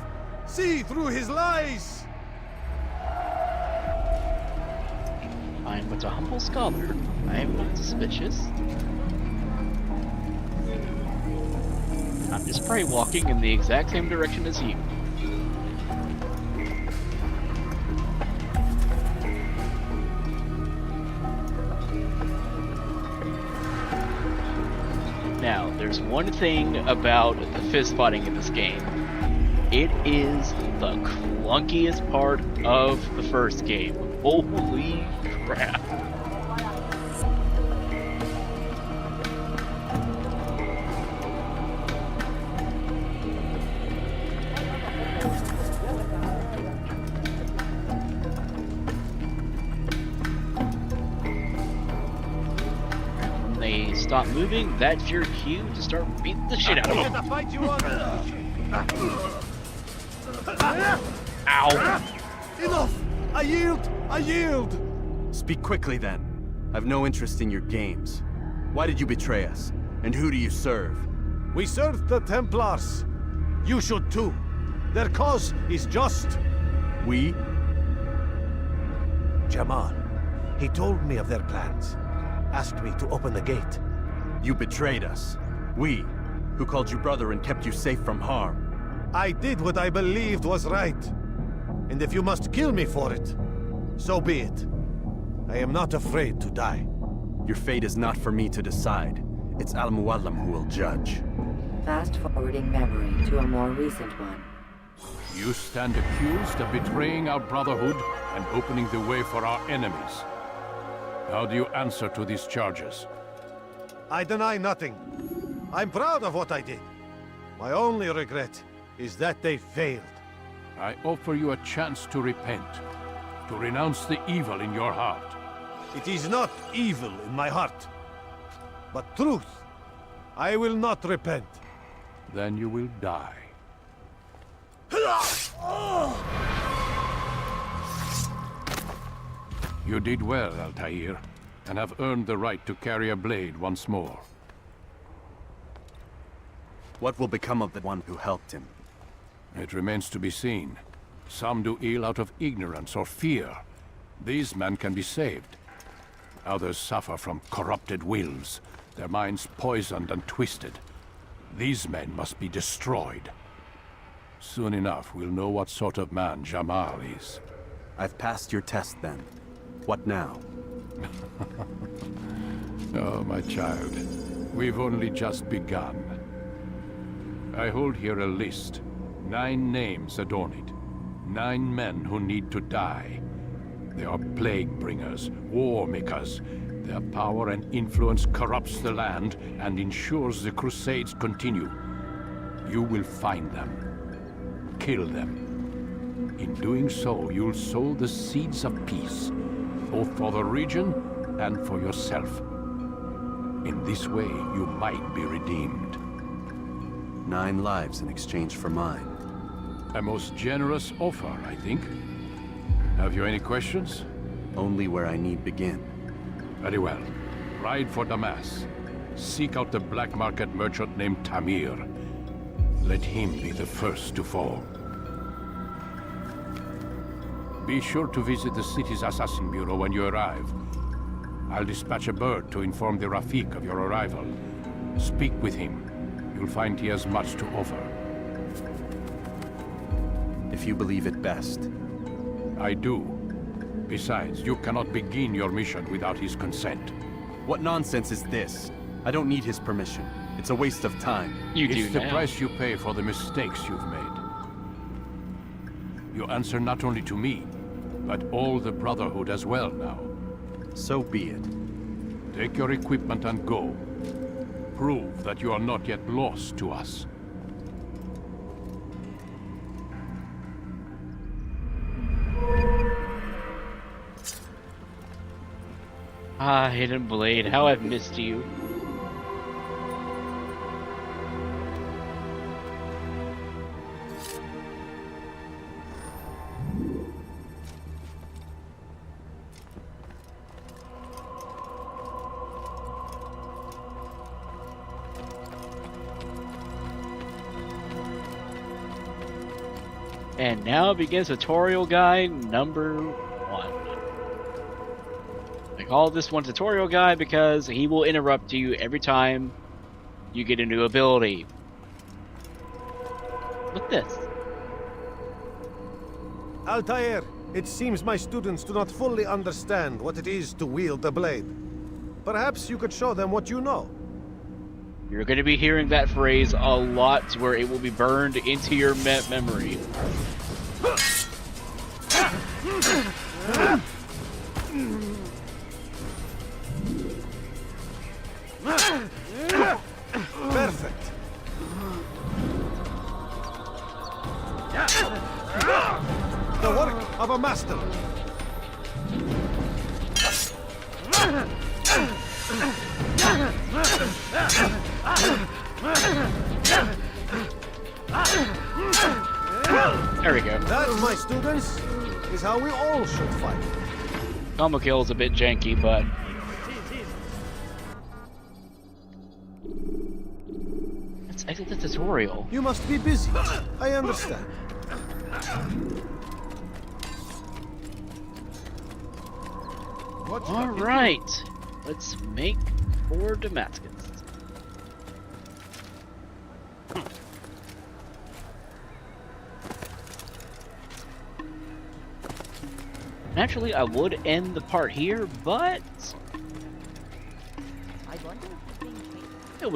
See through his lies. I am but a humble scholar. I am not suspicious. I'm just probably walking in the exact same direction as you. Now, there's one thing about the fist fighting in this game. It is the clunkiest part of the first game. Holy crap. When they stop moving, that's your cue to start beating the shit out of them. Ow! Enough! I yield! I yield! Speak quickly then. I've no interest in your games. Why did you betray us? And who do you serve? We serve the Templars. You should too. Their cause is just. We? Jamal. He told me of their plans. Asked me to open the gate. You betrayed us. We, who called you brother and kept you safe from harm. I did what I believed was right. And if you must kill me for it, so be it. I am not afraid to die. Your fate is not for me to decide. It's Al-Mualim who will judge. Fast-forwarding memory to a more recent one. You stand accused of betraying our Brotherhood and opening the way for our enemies. How do you answer to these charges? I deny nothing. I'm proud of what I did. My only regret is that they failed. I offer you a chance to repent, to renounce the evil in your heart. It is not evil in my heart, but truth. I will not repent. Then you will die. You did well, Altair, and have earned the right to carry a blade once more. What will become of the one who helped him? It remains to be seen. Some do ill out of ignorance or fear. These men can be saved. Others suffer from corrupted wills, their minds poisoned and twisted. These men must be destroyed. Soon enough, we'll know what sort of man Jamal is. I've passed your test then. What now? Oh, my child. We've only just begun. I hold here a list. 9 names adorn it. 9 men who need to die. They are plague bringers, war makers. Their power and influence corrupts the land and ensures the Crusades continue. You will find them. Kill them. In doing so, you'll sow the seeds of peace, both for the region and for yourself. In this way, you might be redeemed. 9 lives in exchange for mine. A most generous offer, I think. Have you any questions? Only where I need begin. Very well. Ride for Damas. Seek out the black market merchant named Tamir. Let him be the first to fall. Be sure to visit the city's assassin bureau when you arrive. I'll dispatch a bird to inform the Rafik of your arrival. Speak with him. You'll find he has much to offer. If you believe it best. I do. Besides, you cannot begin your mission without his consent. What nonsense is this? I don't need his permission. It's a waste of time. It's the price you pay for the mistakes you've made. You answer not only to me, but all the Brotherhood as well now. So be it. Take your equipment and go. Prove that you are not yet lost to us. Ah, Hidden Blade, how I've missed you. And now begins tutorial guide number 1. I call this one tutorial guide because he will interrupt you every time you get a new ability. What's this? Altair, it seems my students do not fully understand what it is to wield the blade. Perhaps you could show them what you know. You're going to be hearing that phrase a lot, where it will be burned into your memory. Perfect. The work of a master. There we go. That, my students, is how we all should fight. Combo kill is a bit janky, but let's exit the tutorial. You must be busy. I understand. Alright, let's make for Damascus. Naturally, I would end the part here, but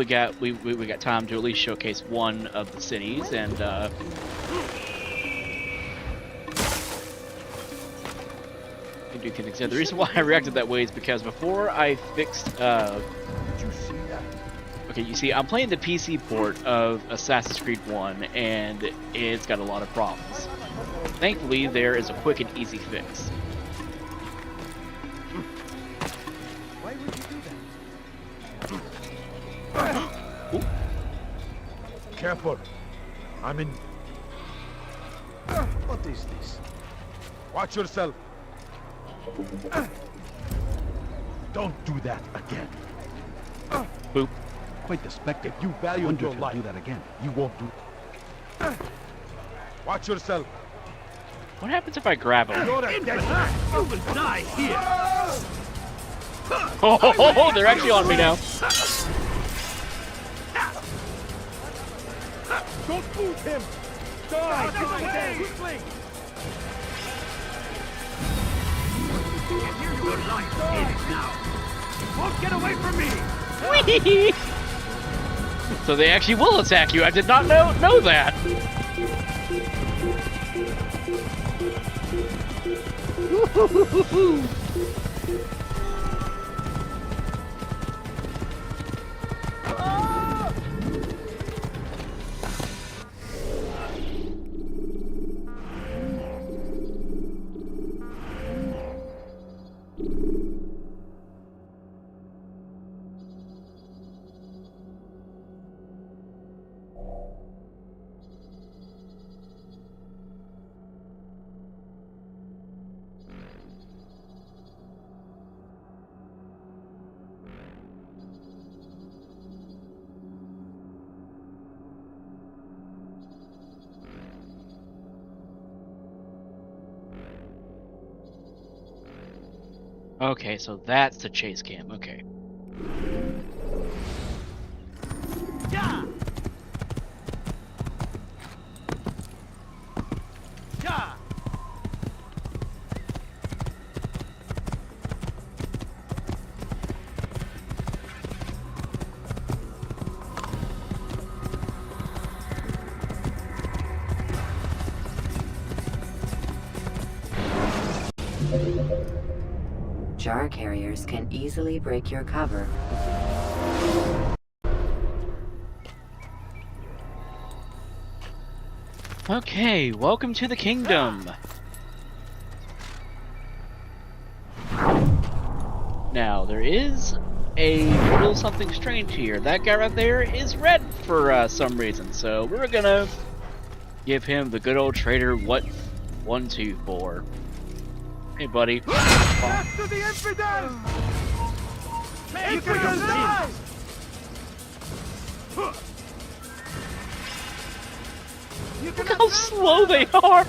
yeah, we got time to at least showcase one of the cities and do things. The reason why I reacted that way is because before I fixed okay, you see, I'm playing the PC port of Assassin's Creed 1 and it's got a lot of problems. Thankfully, there is a quick and easy fix. Careful. I'm in... What is this? Watch yourself. Don't do that again. Boop. Quite the spectacle. If you value your life, do that again. You won't do... Watch yourself. What happens if I grab him? You're a dead man. You will die here. Oh, they're actually on me now. Don't move him. Die. Quickly. Your life ends now. You won't get away from me. Whee! So they actually will attack you. I did not know that. Okay, so that's the chase cam. Okay. Yeah. Yeah. Jar carriers can easily break your cover. Okay, welcome to the kingdom. Now, there is a little something strange here. That guy right there is red for some reason, so we're gonna give him the good old trader what 1, 2, 4. Hey, buddy. Death to the infidels! Infidels die! Look how slow they are!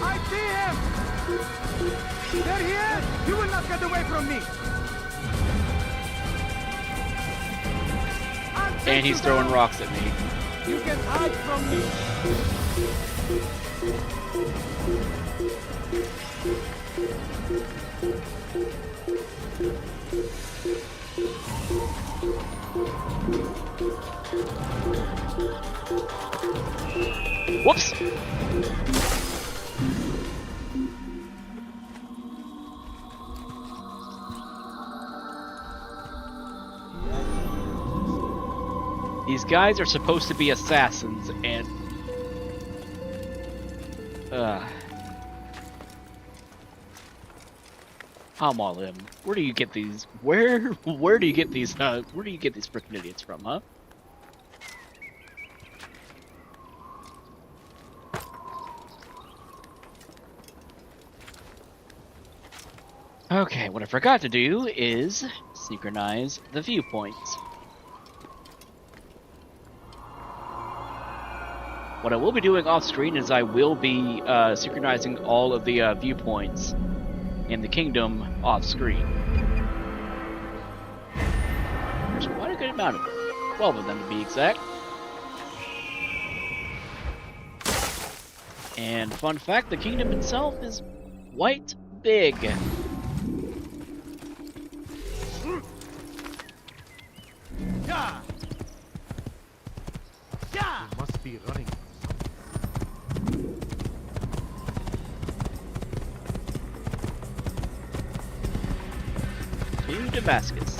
I see him! There he is! You will not get away from me! And he's throwing rocks at me. You can hide from me! Whoops! These guys are supposed to be assassins, and I'm all in. Where do you get these? Where do you get these? Where do you get these frickin' idiots from, huh? Okay, what I forgot to do is synchronize the viewpoints. What I will be doing off screen is I will be synchronizing all of the viewpoints in the kingdom off screen. There's quite a good amount of them. 12 of them to be exact. And fun fact, the kingdom itself is quite big. Yeah. Yeah. You must be running. To Damascus.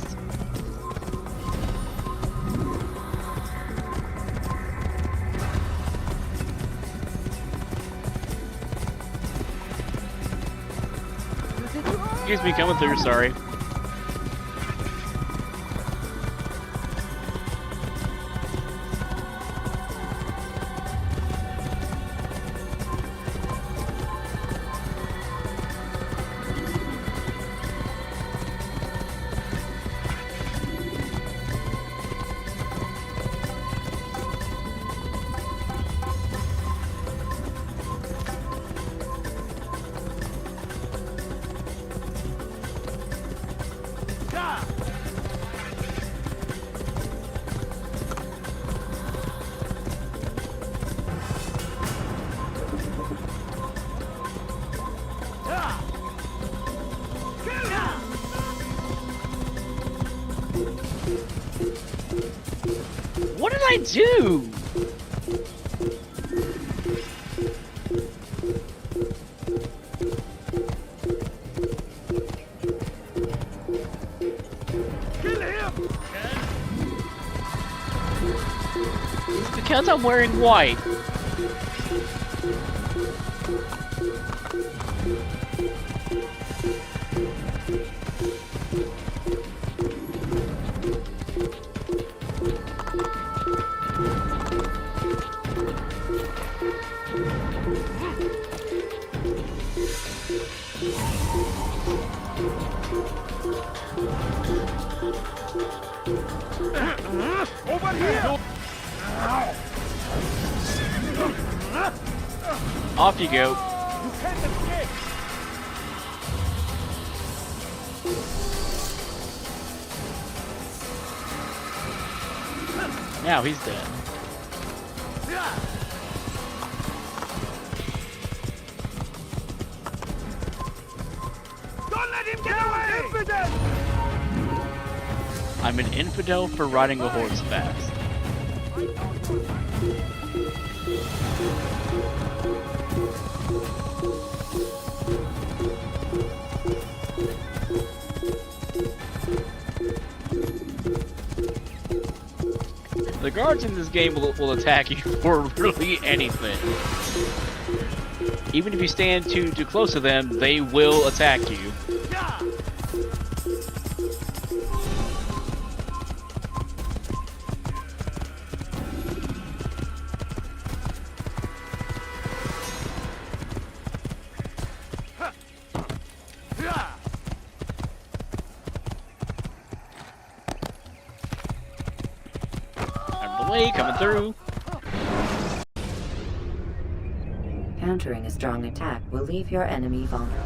Excuse me, coming through, sorry. What did I do? Kill him! It's because I'm wearing white. Over here! Off you go. You can't escape! Now he's dead. Don't let him get away! Infidel! I'm an infidel for riding a horse fast. The guards in this game will attack you for really anything. Even if you stand too close to them, they will attack you. Coming through. Countering a strong attack will leave your enemy vulnerable.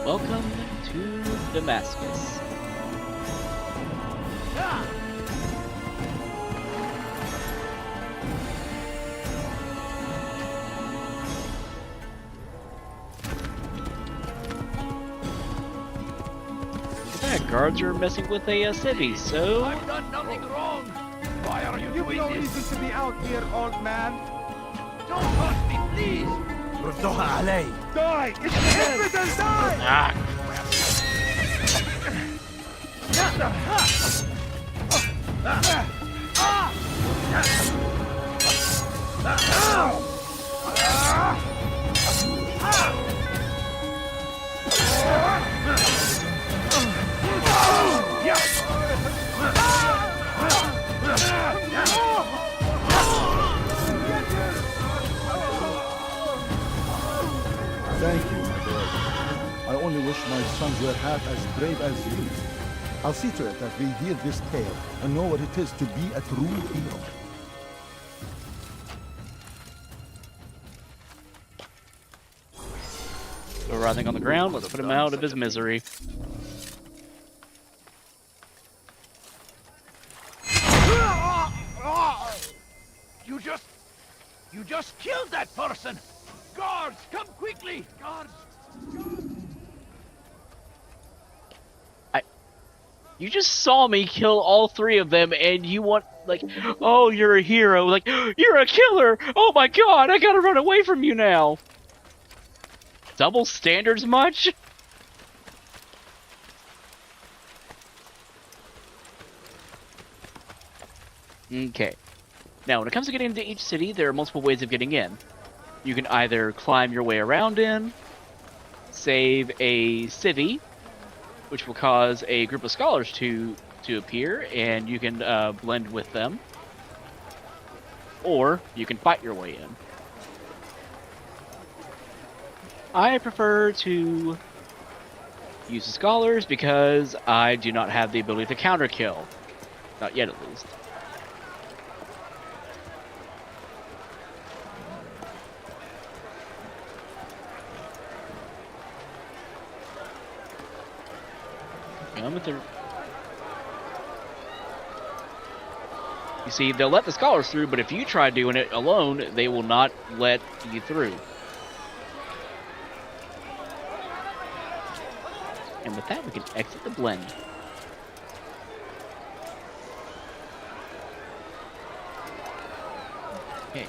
Welcome to Damascus. Guards are messing with a civvy, so... I've done nothing wrong! Why are you doing no this? Reason to be out here, old man! Don't hurt me, please! ردوها علي! Die! It's die! Ah! Thank you, my boy. I only wish my sons were half as brave as you. I'll see to it that we hear this tale and know what it is to be a true hero. Still writhing on the ground, let's put him out of his misery. You just killed that person! Guards, come quickly! Guards! You just saw me kill all 3 of them, and you want, like, oh, you're a hero. Like, you're a killer! Oh my god, I gotta run away from you now! Double standards much? Okay. Now, when it comes to getting into each city, there are multiple ways of getting in. You can either climb your way around in, save a civvy, which will cause a group of scholars to appear, and you can blend with them. Or you can fight your way in. I prefer to use the scholars because I do not have the ability to counter kill. Not yet, at least. You see, they'll let the scholars through, but if you try doing it alone, they will not let you through. And with that, we can exit the blend. Okay.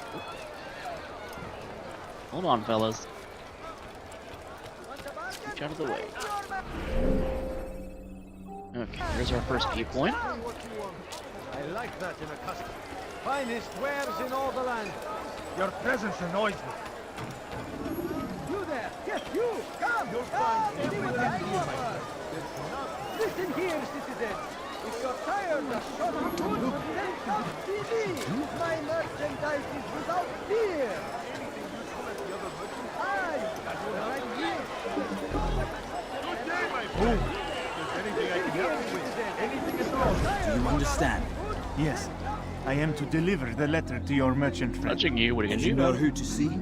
Hold on, fellas. Reach out of the way. Okay, there's our first viewpoint. I like that in a custom. Finest wares in all the land. Your presence annoys me. You there! Yes, you! Come! You'll find everything you offer. Listen here, citizens. If you're tired of shopping goods, then come see me. My merchandise is without fear. Anything useful at the other merchants? Aye, got you right here. Good day, my friend. Anything I can help you with? Anything at all? Do you understand? Yes. I am to deliver the letter to your merchant friend. Touching you, what are you And gonna you do? know who to see?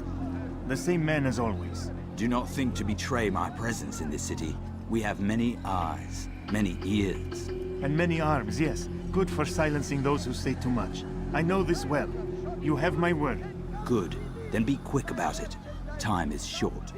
The same man as always. Do not think to betray my presence in this city. We have many eyes, many ears. And many arms, yes. Good for silencing those who say too much. I know this well. You have my word. Good. Then be quick about it. Time is short.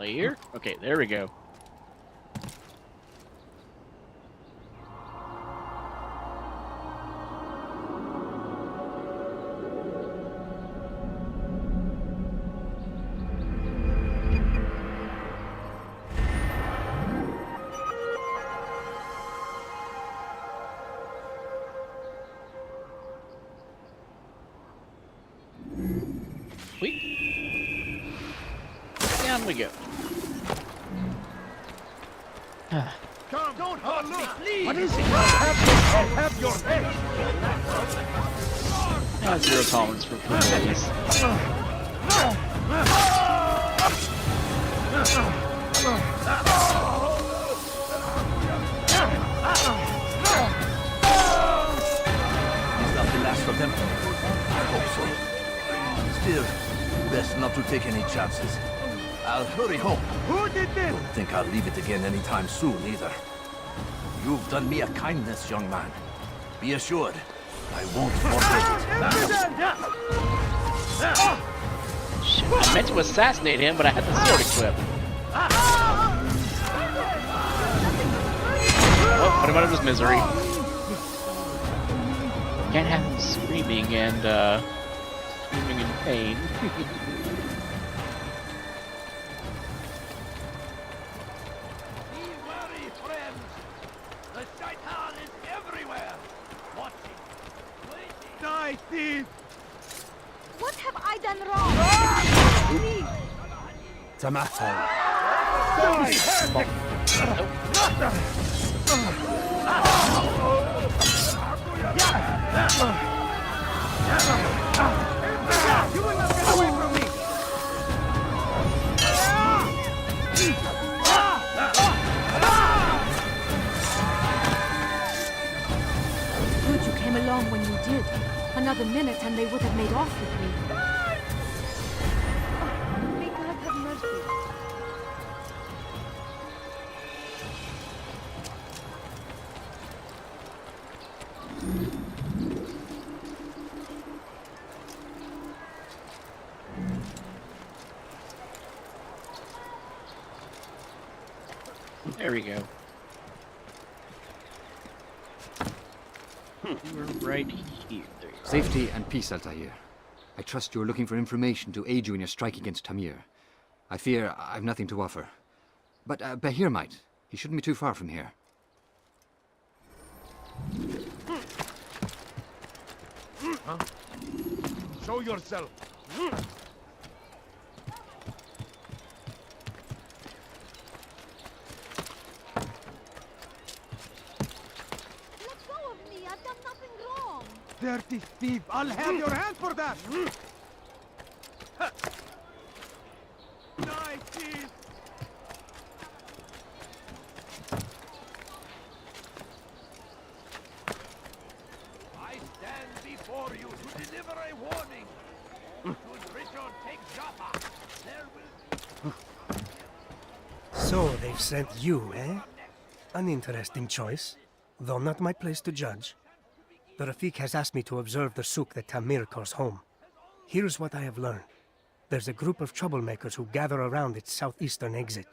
I'll here. Okay, there we go. Down we go. Come, don't hurt me, please! What is it? I'll have your head! Zero tolerance for police. Is that the last of them? I hope so. Still, best not to take any chances. I'll hurry home. Who did this? Don't think I'll leave it again anytime soon, either. You've done me a kindness, young man. Be assured, I won't forget it. Shit, I meant to assassinate him, but I had the sword equipped. Oh, put him out of his misery. Can't have him screaming and, screaming in pain. Die, thief! What have I done wrong? Please! Tamahal. You will not get away from me! Good you came along when you did. Another minute and they would have made off with me. May God have mercy. There we go. We're right here. There you Safety and peace, Altair. I trust you're looking for information to aid you in your strike against Tamir. I fear I've nothing to offer. But Bahir might. He shouldn't be too far from here. Huh? Show yourself! Let go of me! I've done nothing wrong! Dirty thief! I'll have your hand for that! Die, thief! I stand before you to deliver a warning. Should Richard take Jaffa, there will So they've sent you, eh? An interesting choice, though not my place to judge. The Rafik has asked me to observe the souk that Tamir calls home. Here's what I have learned. There's a group of troublemakers who gather around its southeastern exit.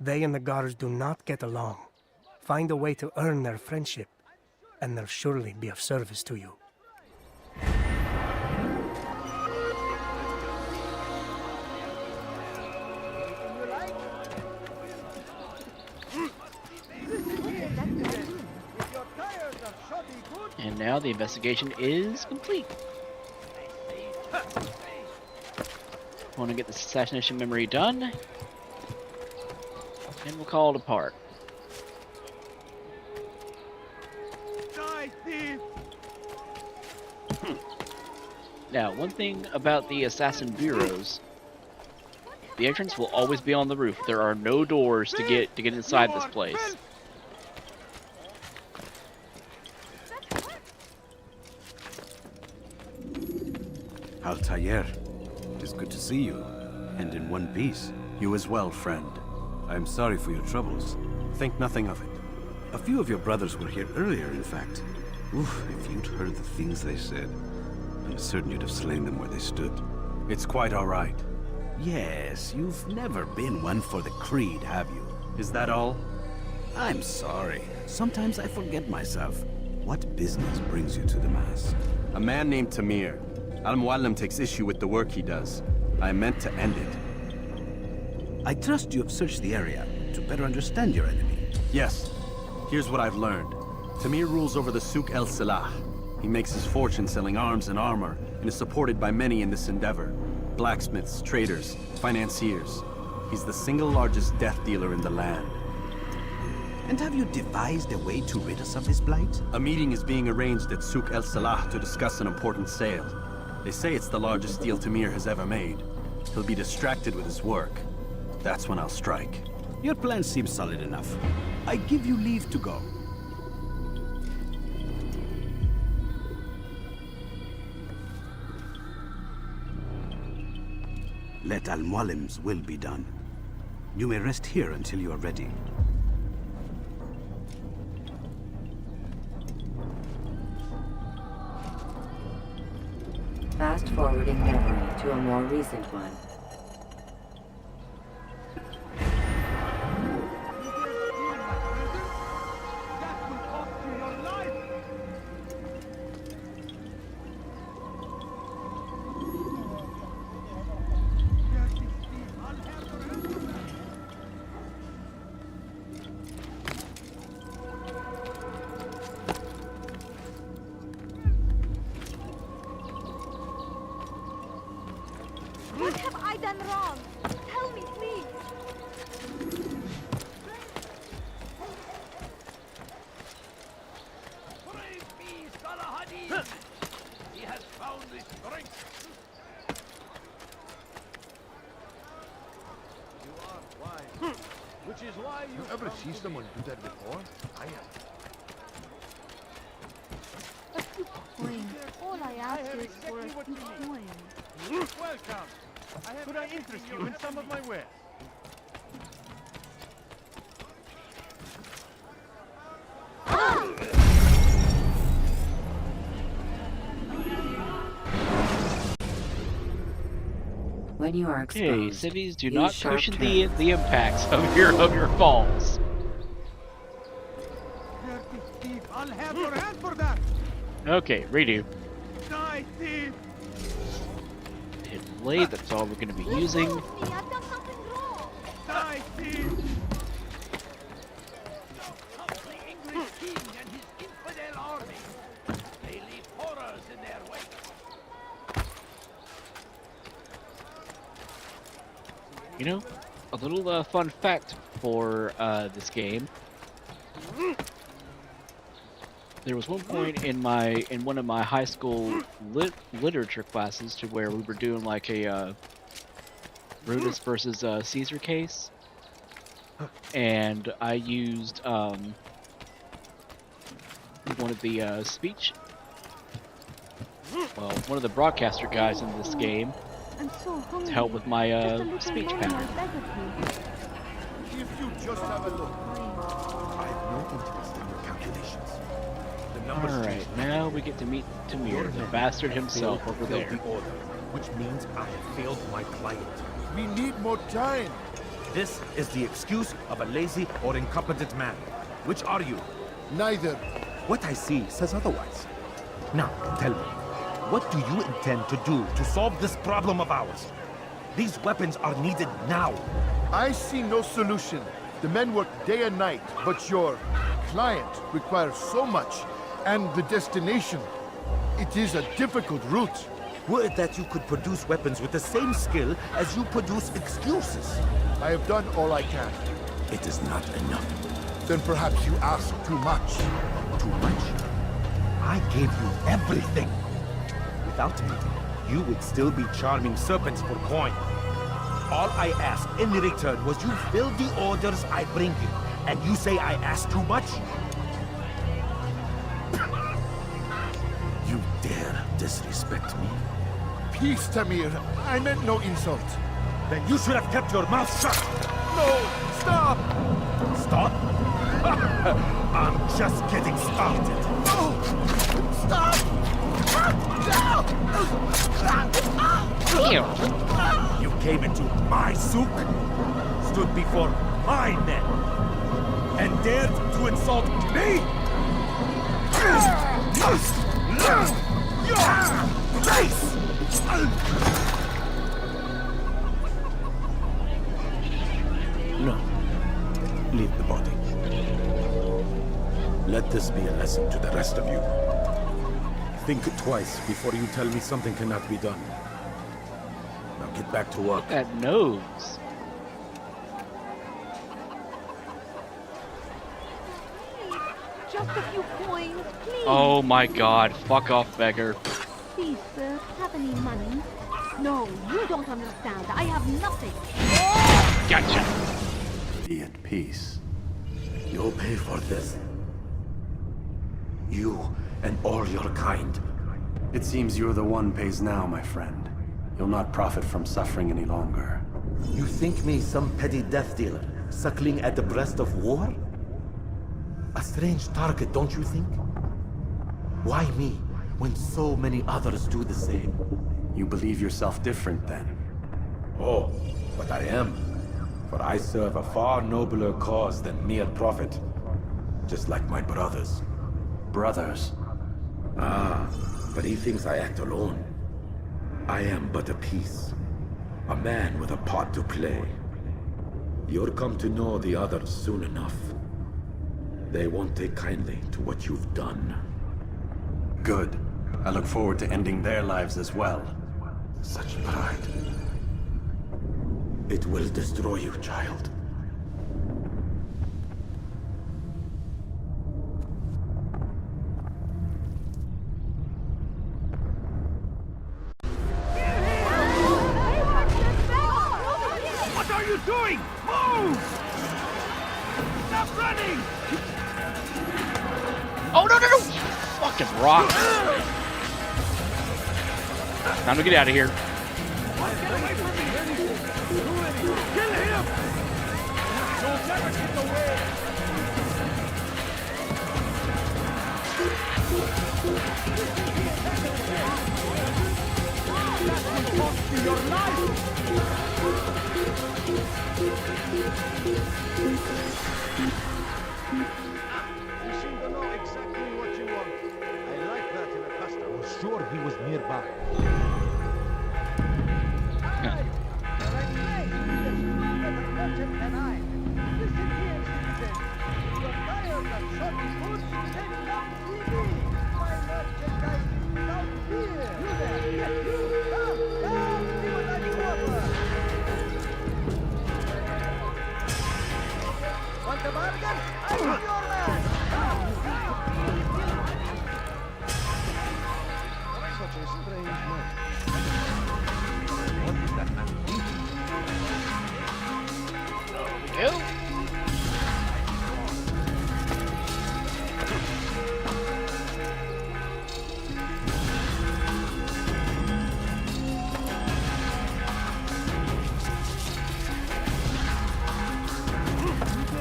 They and the guards do not get along. Find a way to earn their friendship, and they'll surely be of service to you. And now the investigation is complete. Want to get this assassination memory done, and we'll call it apart. die, thief! Now, one thing about the assassin bureaus, the entrance will always be on the roof. There are no doors to get inside this place. Altair, it is good to see you, and in one piece. You as well, friend. I am sorry for your troubles. Think nothing of it. A few of your brothers were here earlier, in fact. Oof, if you'd heard the things they said, I'm certain you'd have slain them where they stood. It's quite all right. Yes, you've never been one for the creed, have you? Is that all? I'm sorry. Sometimes I forget myself. What business brings you to the Mass? A man named Tamir. Al-Muallim takes issue with the work he does. I meant to end it. I trust you have searched the area to better understand your enemy. Yes. Here's what I've learned. Tamir rules over the Souk el-Salah. He makes his fortune selling arms and armor, and is supported by many in this endeavor. Blacksmiths, traders, financiers. He's the single largest death dealer in the land. And have you devised a way to rid us of his blight? A meeting is being arranged at Souk el-Salah to discuss an important sale. They say it's the largest deal Tamir has ever made. He'll be distracted with his work. That's when I'll strike. Your plan seems solid enough. I give you leave to go. Let Al-Muallim's will be done. You may rest here until you are ready. Fast-forwarding memory to a more recent one. done wrong? Tell me, please. Praise be Salahadin! He has found the strength. You are wise. Which is why you ever see someone do that before? I am. A few coins. All I ask is for a few coins. Welcome. Could I interest you in some of my wares? When you are Okay, exposed, cities, do use not sharp cushion turns. the impacts of your falls. Dirty thief! I'll have your hand for that! Okay, redo. Die, thief! Hidden blade, that's all we're going to be using. Die, thief! The English king and his infidel army. They leave horrors in their wake. You know, a little fun fact for this game. There was one point in one of my high school literature classes to where we were doing like a Brutus versus Caesar case, and I used one of the one of the broadcaster guys in this game to help with my speech pattern. If you just have a look. I have no interest in your calculations. The numbers Alright, now we get to meet Tamir, the bastard himself over there. The order, which means I have failed my client. We need more time. This is the excuse of a lazy or incompetent man. Which are you? Neither. What I see says otherwise. Now, tell me, what do you intend to do to solve this problem of ours? These weapons are needed now. I see no solution. The men work day and night, but your client requires so much, and the destination. It is a difficult route. Were it that you could produce weapons with the same skill as you produce excuses. I have done all I can. It is not enough. Then perhaps you ask too much. Too much? I gave you everything. Without me, you would still be charming serpents for coin. All I ask in return was you fill the orders I bring you. And you say I ask too much? You dare disrespect me? Peace, Tamir. I meant no insult. Then you should have kept your mouth shut. No! Stop! Stop? I'm just getting started. No! Stop! You came into my souk, stood before my men, and dared to insult me? Your face! No. Leave the body. Let this be a lesson to the rest of you. Think twice before you tell me something cannot be done. Now get back to work. That nose. Just a few coins, please. Oh my god, fuck off, beggar. Please, sir, have any money? No, you don't understand. I have nothing. Gotcha. Be at peace. You'll pay for this. You and all your kind. It seems you're the one pays now, my friend. You'll not profit from suffering any longer. You think me some petty death dealer, suckling at the breast of war? A strange target, don't you think? Why me, when so many others do the same? You believe yourself different, then? Oh, but I am. For I serve a far nobler cause than mere profit. Just like my brothers. Brothers? Ah, but he thinks I act alone. I am but a piece. A man with a part to play. You'll come to know the others soon enough. They won't take kindly to what you've done. Good. I look forward to ending their lives as well. Such pride. It will destroy you, child. What are you doing? Move! Stop running! Oh, no, no, no! Fucking rock. Time to get out of here. Kill him! You'll never get away! That will cost you your You seem to know exactly what you want. I like that in a customer. I was sure he was nearby. Want a bargain? I'm your man! Such a strange man. What does that man mean? There we go.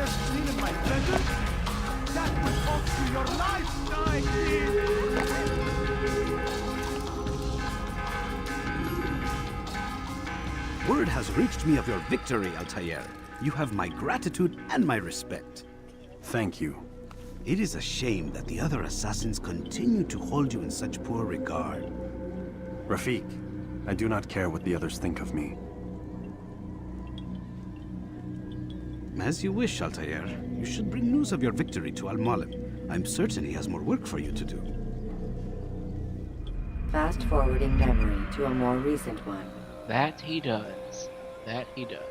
Stealing my treasure? That will cost you your lifetime, Word has reached me of your victory, Altair. You have my gratitude and my respect. Thank you. It is a shame that the other assassins continue to hold you in such poor regard. Rafik, I do not care what the others think of me. As you wish, Altair. You should bring news of your victory to Al-Mualim. I'm certain he has more work for you to do. Fast-forwarding memory to a more recent one. That he does. That he does.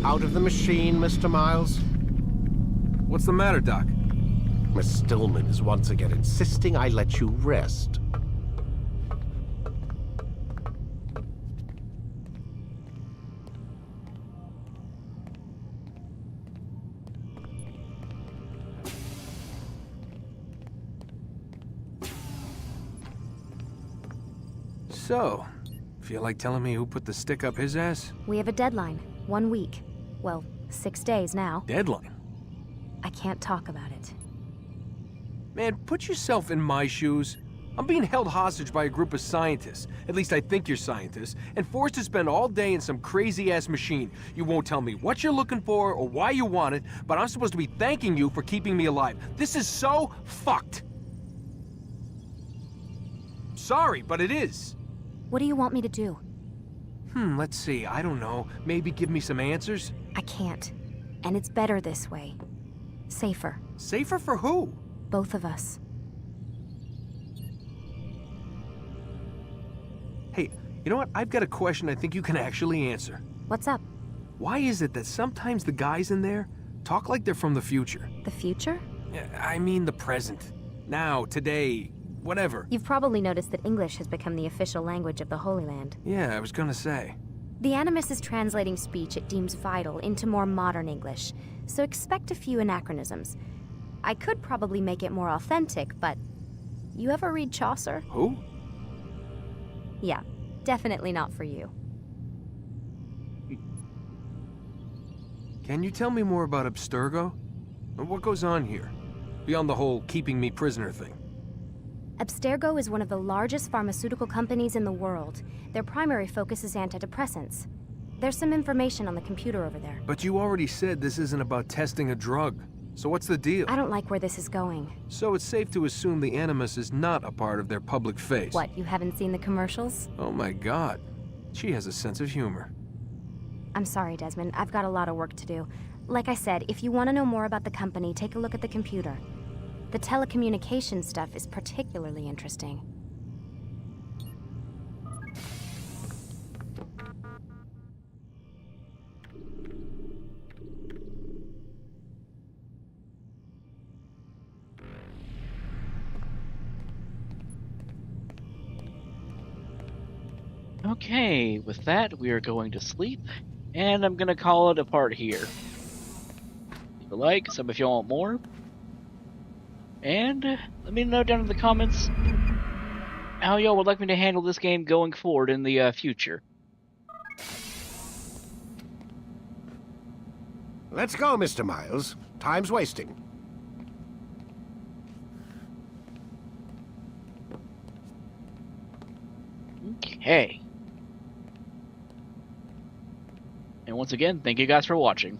Out of the machine, Mr. Miles. What's the matter, Doc? Miss Stillman is once again insisting I let you rest. So, feel like telling me who put the stick up his ass? We have a deadline. 1 week. Well, 6 days now. Deadline? I can't talk about it. Man, put yourself in my shoes. I'm being held hostage by a group of scientists. At least I think you're scientists. And forced to spend all day in some crazy-ass machine. You won't tell me what you're looking for or why you want it, but I'm supposed to be thanking you for keeping me alive. This is so fucked. Sorry, but it is. What do you want me to do? Let's see. I don't know. Maybe give me some answers? I can't. And it's better this way. Safer. Safer for who? Both of us. Hey, you know what? I've got a question I think you can actually answer. What's up? Why is it that sometimes the guys in there talk like they're from the future? The future? I mean the present. Now, today, whatever. You've probably noticed that English has become the official language of the Holy Land. Yeah, I was gonna say. The Animus is translating speech it deems vital into more modern English, so expect a few anachronisms. I could probably make it more authentic, but... You ever read Chaucer? Who? Yeah, definitely not for you. Can you tell me more about Abstergo? What goes on here? Beyond the whole keeping me prisoner thing. Abstergo is one of the largest pharmaceutical companies in the world. Their primary focus is antidepressants. There's some information on the computer over there. But you already said this isn't about testing a drug. So what's the deal? I don't like where this is going. So it's safe to assume the Animus is not a part of their public face. What, you haven't seen the commercials? Oh my god. She has a sense of humor. I'm sorry, Desmond. I've got a lot of work to do. Like I said, if you want to know more about the company, take a look at the computer. The telecommunications stuff is particularly interesting. Okay, with that, we are going to sleep, and I'm gonna call it a part here. Leave a like, sub if you want more, and let me know down in the comments how y'all would like me to handle this game going forward in the future. Let's go, Mr. Miles. Time's wasting. Okay. And once again, thank you guys for watching.